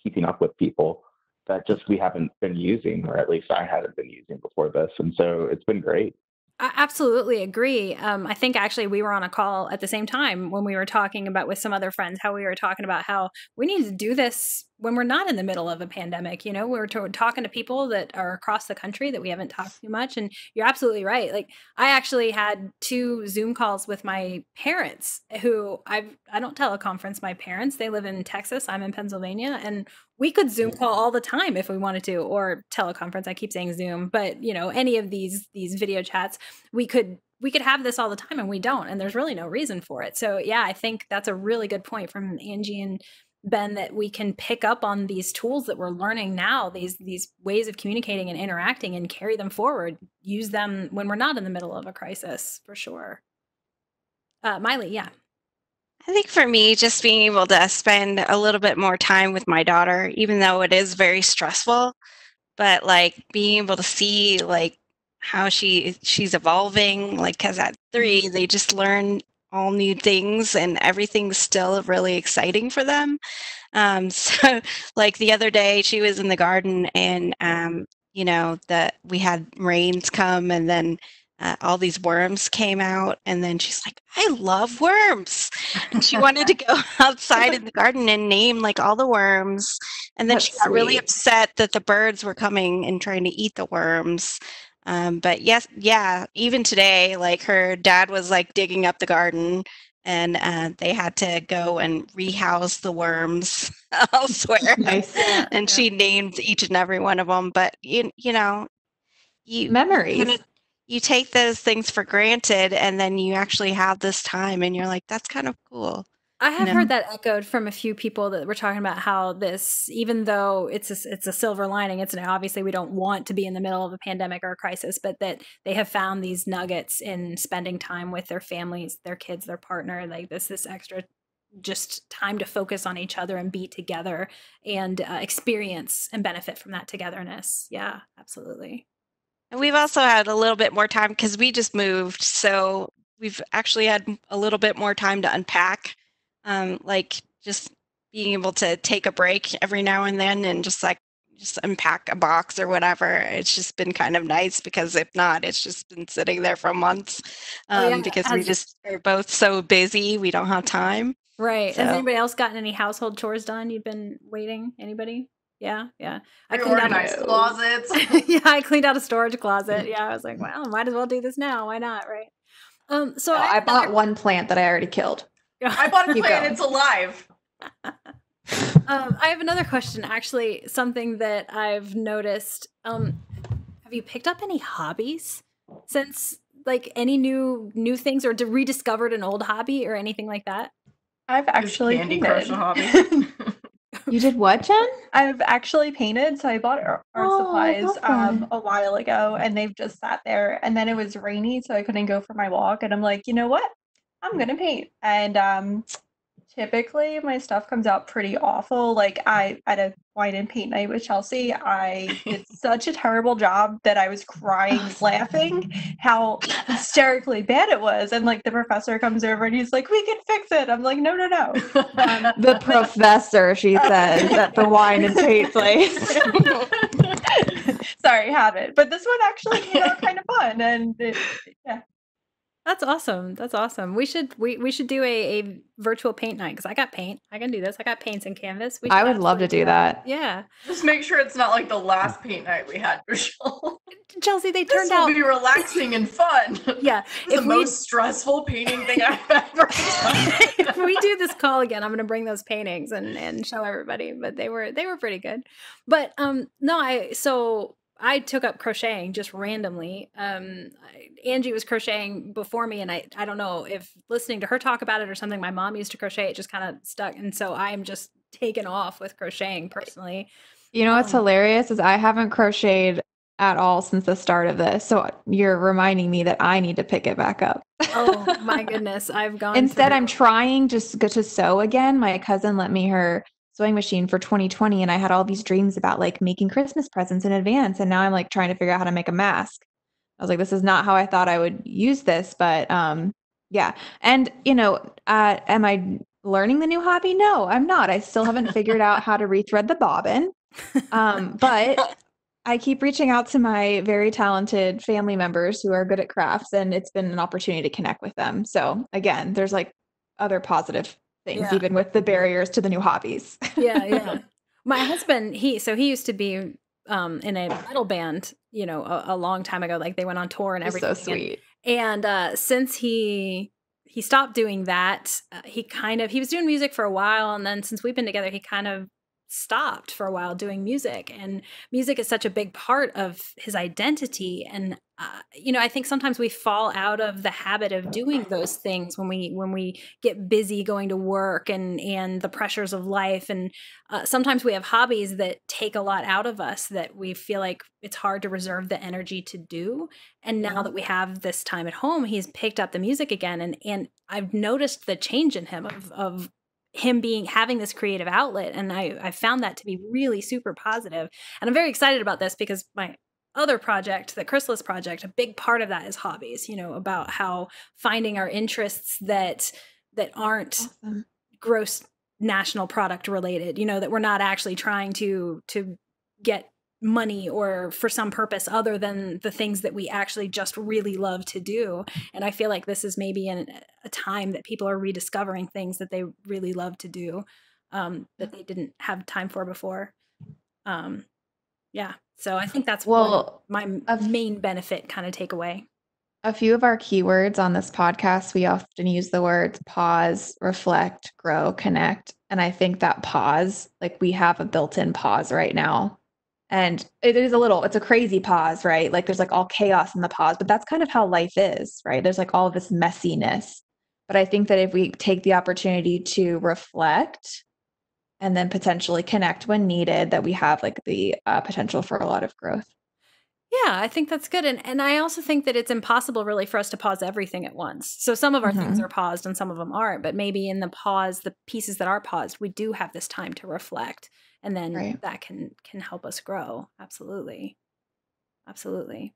keeping up with people that just we haven't been using, or at least I hadn't been using before this. And so it's been great. I absolutely agree. I think actually we were on a call at the same time when we were talking about with some other friends, how we were talking about how we need to do this when we're not in the middle of a pandemic. We're talking to people that are across the country that we haven't talked to much. And you're absolutely right. Like I actually had 2 Zoom calls with my parents who I don't teleconference my parents. They live in Texas. I'm in Pennsylvania. And we could Zoom call all the time if we wanted to, or teleconference. I keep saying Zoom, but any of these video chats, we could have this all the time, and we don't, and there's really no reason for it. So yeah, I think that's a really good point from Angie and Ben, that we can pick up on these tools that we're learning now, these ways of communicating and interacting, and carry them forward. Use them when we're not in the middle of a crisis, for sure. Mai-Ly, yeah. I think for me, just being able to spend a little bit more time with my daughter, even though it is very stressful, but like being able to see like how she's evolving, like because at 3, they just learn all new things and everything's still really exciting for them. So like the other day she was in the garden and, that we had rains come and then all these worms came out, and then she's like, I love worms. And she wanted to go outside in the garden and name like all the worms. And then she got really upset that the birds were coming and trying to eat the worms. But even today, like her dad was like digging up the garden, and they had to go and rehouse the worms elsewhere. Nice. And she named each and every one of them. But memories. You take those things for granted, and then you actually have this time, and you're like, that's kind of cool. I have heard that echoed from a few people that were talking about how this, even though it's a silver lining, obviously we don't want to be in the middle of a pandemic or a crisis, but that they have found these nuggets in spending time with their families, their kids, their partner, like this extra just time to focus on each other and be together and experience and benefit from that togetherness. Yeah, absolutely. And we've also had a little bit more time because we just moved. So we've actually had a little bit more time to unpack, like just being able to take a break every now and then and just unpack a box or whatever. It's just been kind of nice because if not, it's just been sitting there for months because we just are both so busy. We don't have time. Right. So. Has anybody else gotten any household chores done? You've been waiting? Anybody? Yeah. I cleaned out nice closets. Yeah, I cleaned out a storage closet. Yeah, I was like, well, might as well do this now. Why not, right? So I bought one plant that I already killed. I bought a plant. It's alive. I have another question, actually, something that I've noticed. Have you picked up any hobbies since like any new things or rediscovered an old hobby or anything like that? I've actually Candy painted. Crush a hobby? You did what, Jen? I've actually painted. So I bought art supplies love that. a while ago, and they've just sat there. And then it was rainy, so I couldn't go for my walk. And I'm like, you know what? I'm gonna paint. And typically my stuff comes out pretty awful. Like I at a wine and paint night with Chelsea, I did such a terrible job that I was crying, laughing, how hysterically bad it was. And like the professor comes over and he's like, "We can fix it." I'm like, "No, no, no." The professor, she says, at the wine and paint place. Sorry, habit. But this one actually came out kind of fun, and yeah. That's awesome. That's awesome. We should do a virtual paint night because I got paint. I can do this. I got paints and canvas. I would love to do that. Yeah. Just make sure it's not like the last paint night we had, Michelle. Chelsea, they This turned will out be relaxing and fun. Yeah. It's the most stressful painting thing I've ever done. If we do this call again, I'm going to bring those paintings and show everybody. But they were pretty good. But no, I took up crocheting just randomly. Angie was crocheting before me, and I don't know if listening to her talk about it or something. My mom used to crochet; it just kind of stuck, and so I'm just taken off with crocheting personally. You know what's hilarious is I haven't crocheted at all since the start of this. So you're reminding me that I need to pick it back up. Oh my goodness, I've gone. Instead, I'm trying just to sew again. My cousin lent me her sewing machine for 2020, and I had all these dreams about like making Christmas presents in advance, and now I'm like trying to figure out how to make a mask. I was like, this is not how I thought I would use this, but yeah. And am I learning the new hobby? No, I'm not. I still haven't figured out how to rethread the bobbin, but I keep reaching out to my very talented family members who are good at crafts, and it's been an opportunity to connect with them. So again, there's like other positive things, even with the barriers to the new hobbies. Yeah. My husband, he used to be in a metal band, a long time ago. Like they went on tour and everything. So sweet. And since he stopped doing that, he was doing music for a while, and then since we've been together, he kind of stopped for a while doing music. And music is such a big part of his identity, and I think sometimes we fall out of the habit of doing those things when we get busy going to work and the pressures of life, and sometimes we have hobbies that take a lot out of us that we feel like it's hard to reserve the energy to do. And now that we have this time at home, he's picked up the music again, and I've noticed the change in him of him having this creative outlet, and I found that to be really super positive. And I'm very excited about this because my other project, the Chrysalis project, a big part of that is hobbies, about how finding our interests that aren't gross national product related, that we're not actually trying to get money or for some purpose other than the things that we actually just really love to do. And I feel like this is maybe a time that people are rediscovering things that they really love to do, that they didn't have time for before. Yeah. So I think that's my main benefit kind of takeaway. A few of our keywords on this podcast, we often use the words pause, reflect, grow, connect. And I think that pause, like we have a built-in pause right now. And it's a crazy pause, right? Like there's like all chaos in the pause, but that's kind of how life is, right? There's like all of this messiness. But I think that if we take the opportunity to reflect and then potentially connect when needed, that we have like the potential for a lot of growth. Yeah, I think that's good. And I also think that it's impossible really for us to pause everything at once. So some of our things are paused and some of them aren't, but maybe in the pause, the pieces that are paused, we do have this time to reflect, and then that can help us grow. Absolutely. Absolutely.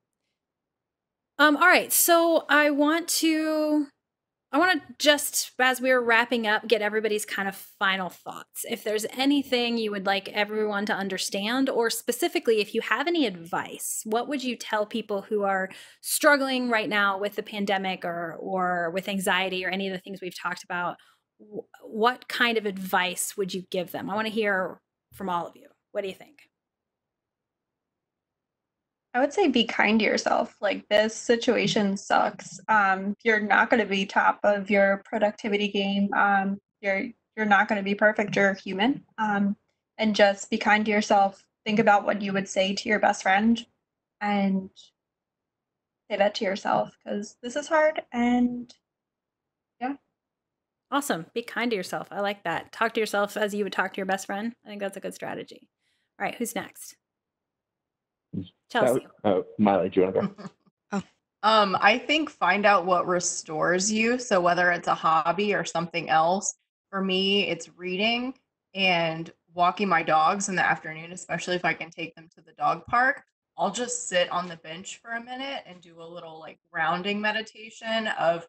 All right. So I want to just, as we're wrapping up, get everybody's kind of final thoughts. If there's anything you would like everyone to understand, or specifically if you have any advice, what would you tell people who are struggling right now with the pandemic or with anxiety or any of the things we've talked about? What kind of advice would you give them? I want to hear from all of you. What do you think? I would say be kind to yourself. Like this situation sucks. You're not going to be top of your productivity game. You're not going to be perfect. You're human. And just be kind to yourself. Think about what you would say to your best friend, and say that to yourself because this is hard. And yeah. Awesome. Be kind to yourself. I like that. Talk to yourself as you would talk to your best friend. I think that's a good strategy. All right, who's next? Chelsea. Mai-Ly, do you want to go? I think find out what restores you. So whether it's a hobby or something else, for me, it's reading and walking my dogs in the afternoon, especially if I can take them to the dog park. I'll just sit on the bench for a minute and do a little like grounding meditation of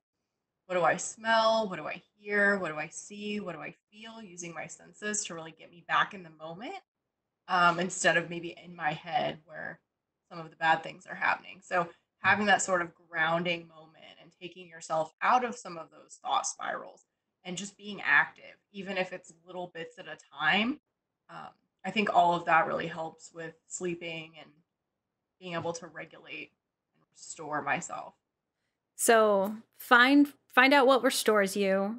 what do I smell? What do I hear? What do I see? What do I feel? Using my senses to really get me back in the moment, instead of maybe in my head where some of the bad things are happening. So having that sort of grounding moment and taking yourself out of some of those thought spirals and just being active, even if it's little bits at a time. I think all of that really helps with sleeping and being able to regulate and restore myself. So find out what restores you.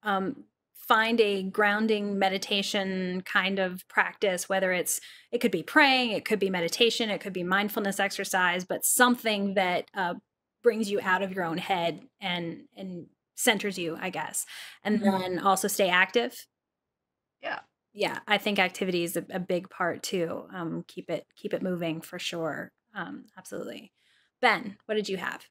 Find a grounding meditation kind of practice, whether it could be praying, it could be meditation, it could be mindfulness exercise, but something that brings you out of your own head and centers you, I guess. And then also stay active. Yeah, I think activity is a big part too. Keep it moving for sure. Absolutely. Ben, what did you have?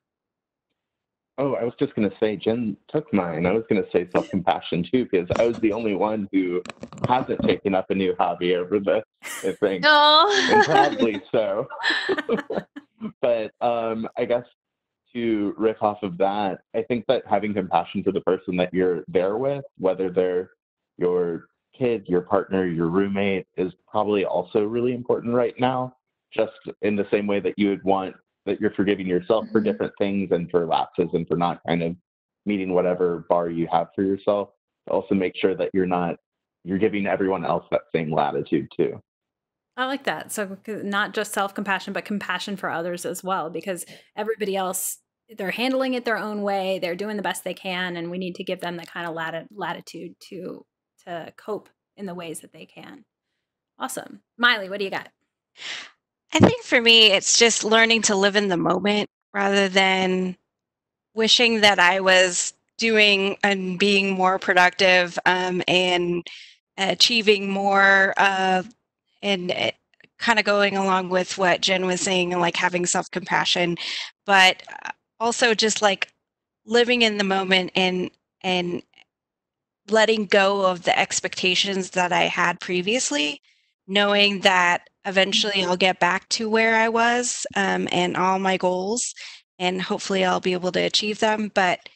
Oh, I was just going to say, Jenn took mine. I was going to say self-compassion too, because I was the only one who hasn't taken up a new hobby over this, I think. And probably so. But I guess to riff off of that, I think that having compassion for the person that you're there with, whether they're your kid, your partner, your roommate, is probably also really important right now, just in the same way that you would want that you're forgiving yourself for different things and for lapses and for not kind of meeting whatever bar you have for yourself. Also make sure that you're giving everyone else that same latitude too. I like that. So not just self-compassion, but compassion for others as well, because everybody else, they're handling it their own way. They're doing the best they can. And we need to give them the kind of latitude to cope in the ways that they can. Awesome. Mai-Ly, what do you got? I think for me, it's just learning to live in the moment rather than wishing that I was doing and being more productive and achieving more and kind of going along with what Jenn was saying and like having self-compassion, but also just like living in the moment and letting go of the expectations that I had previously, knowing that eventually I'll get back to where I was and all my goals, and hopefully I'll be able to achieve them. But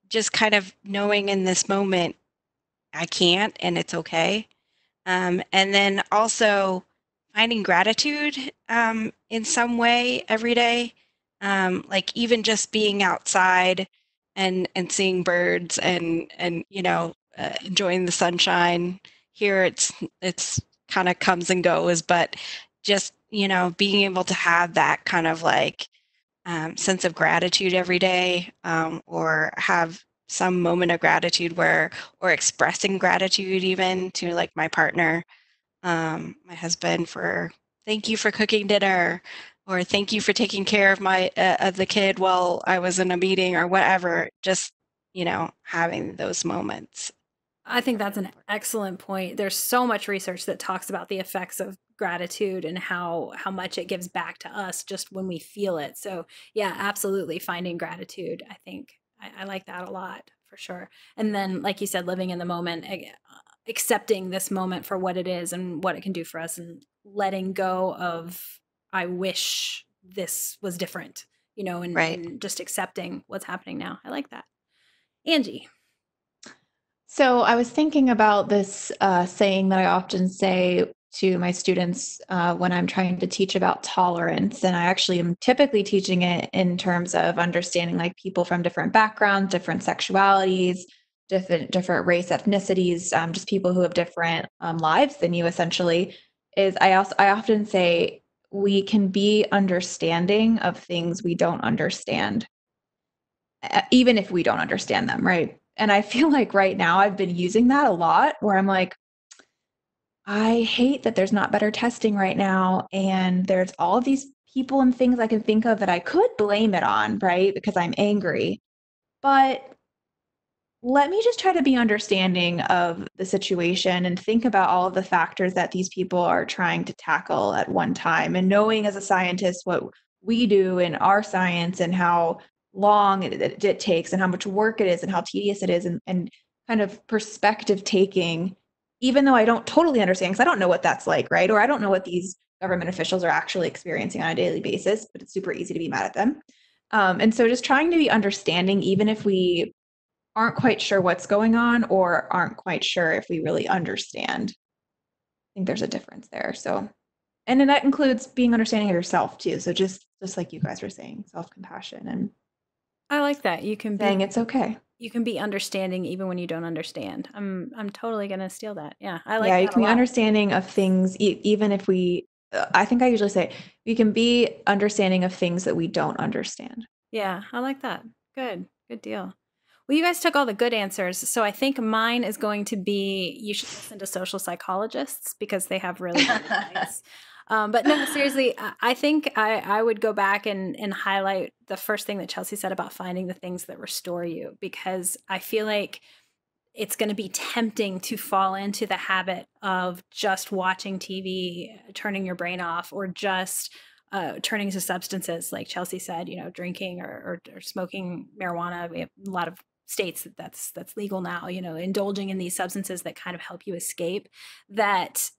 just kind of knowing in this moment I can't and it's okay. And then also finding gratitude in some way every day, like even just being outside and seeing birds and enjoying the sunshine. Here it's kind of comes and goes, but just being able to have that kind of like sense of gratitude every day, or have some moment of gratitude or expressing gratitude even to like my partner, my husband, for thank you for cooking dinner, or thank you for taking care of my of the kid while I was in a meeting or whatever. Just having those moments. I think that's an excellent point. There's so much research that talks about the effects of gratitude and how much it gives back to us just when we feel it. So yeah, absolutely. Finding gratitude. I think I like that a lot for sure. And then, like you said, living in the moment, accepting this moment for what it is and what it can do for us, and letting go of, I wish this was different, and just accepting what's happening now. I like that. Angie. So I was thinking about this saying that I often say to my students when I'm trying to teach about tolerance. And I actually am typically teaching it in terms of understanding like people from different backgrounds, different sexualities, different race, ethnicities, just people who have different lives than you essentially, is I often say we can be understanding of things we don't understand, even if we don't understand them, right? And I feel like right now I've been using that a lot where I'm like, I hate that there's not better testing right now. And there's all of these people and things I can think of that I could blame it on, right? Because I'm angry. But let me just try to be understanding of the situation and think about all of the factors that these people are trying to tackle at one time. And knowing as a scientist what we do in our science and how long it takes and how much work it is and how tedious it is, and kind of perspective taking, even though I don't totally understand, because I don't know what that's like, right? Or I don't know what these government officials are actually experiencing on a daily basis, but it's super easy to be mad at them. And so just trying to be understanding, even if we aren't quite sure what's going on or aren't quite sure if we really understand. I think there's a difference there. So, and then that includes being understanding of yourself too. So just like you guys were saying, self-compassion, and I like that. You can saying it's okay. You can be understanding even when you don't understand. I'm totally gonna steal that. Yeah, I like that. Yeah, you can be understanding of things, even if we. I think I usually say we can be understanding of things that we don't understand. Yeah, I like that. Good deal. Well, you guys took all the good answers. So I think mine is going to be, you should listen to social psychologists because they have really good advice. But no, seriously, I think I would go back and highlight the first thing that Chelsea said about finding the things that restore you, because I feel like it's going to be tempting to fall into the habit of just watching TV, turning your brain off, or just turning to substances, like Chelsea said, drinking or smoking marijuana. We have a lot of states that's legal now, indulging in these substances that kind of help you escape, that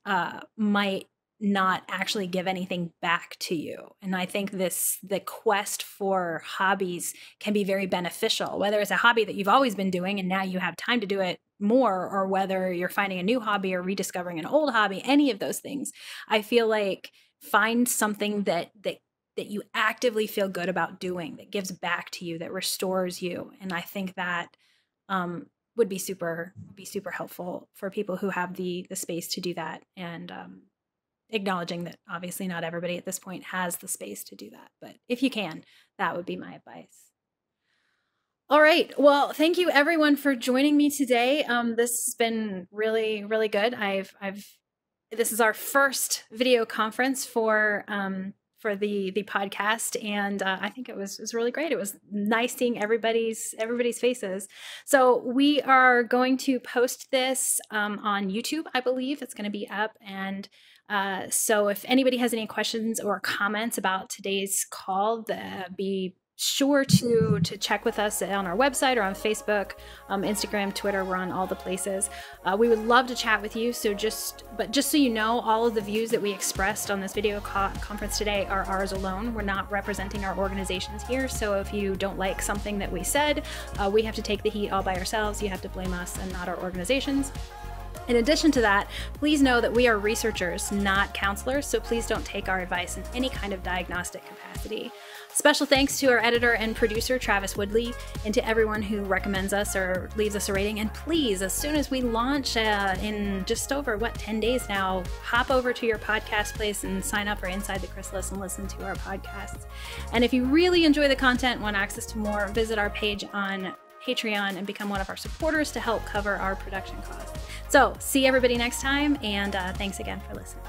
might not actually give anything back to you. And I think the quest for hobbies can be very beneficial, whether it's a hobby that you've always been doing and now you have time to do it more, or whether you're finding a new hobby or rediscovering an old hobby, any of those things. I feel like find something that you actively feel good about doing, that gives back to you, that restores you. And I think that would be super helpful for people who have the space to do that. And acknowledging that obviously not everybody at this point has the space to do that. But if you can, that would be my advice. All right. Well, thank you everyone for joining me today. This has been really, really good. This is our first video conference for the podcast, and I think it was really great. It was nice seeing everybody's faces. So we are going to post this on YouTube. I believe it's going to be up, and so if anybody has any questions or comments about today's call, be sure to check with us on our website or on Facebook, Instagram, Twitter. We're on all the places. We would love to chat with you. So just so you know, all of the views that we expressed on this video conference today are ours alone. We're not representing our organizations here. So if you don't like something that we said, we have to take the heat all by ourselves. You have to blame us and not our organizations. In addition to that, please know that we are researchers, not counselors, so please don't take our advice in any kind of diagnostic capacity. Special thanks to our editor and producer, Travis Woodley, and to everyone who recommends us or leaves us a rating. And please, as soon as we launch in just over, 10 days now, hop over to your podcast place and sign up for Inside the Chrysalis and listen to our podcasts. And if you really enjoy the content, want access to more, visit our page on Patreon and become one of our supporters to help cover our production costs. So see everybody next time, and thanks again for listening.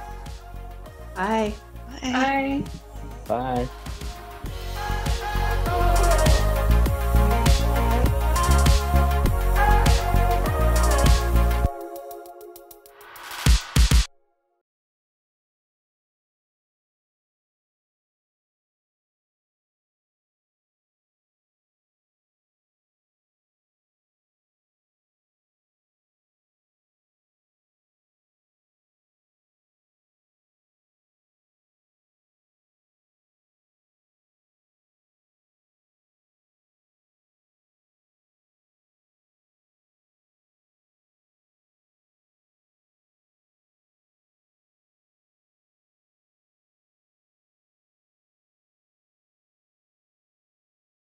Bye. Bye. Bye.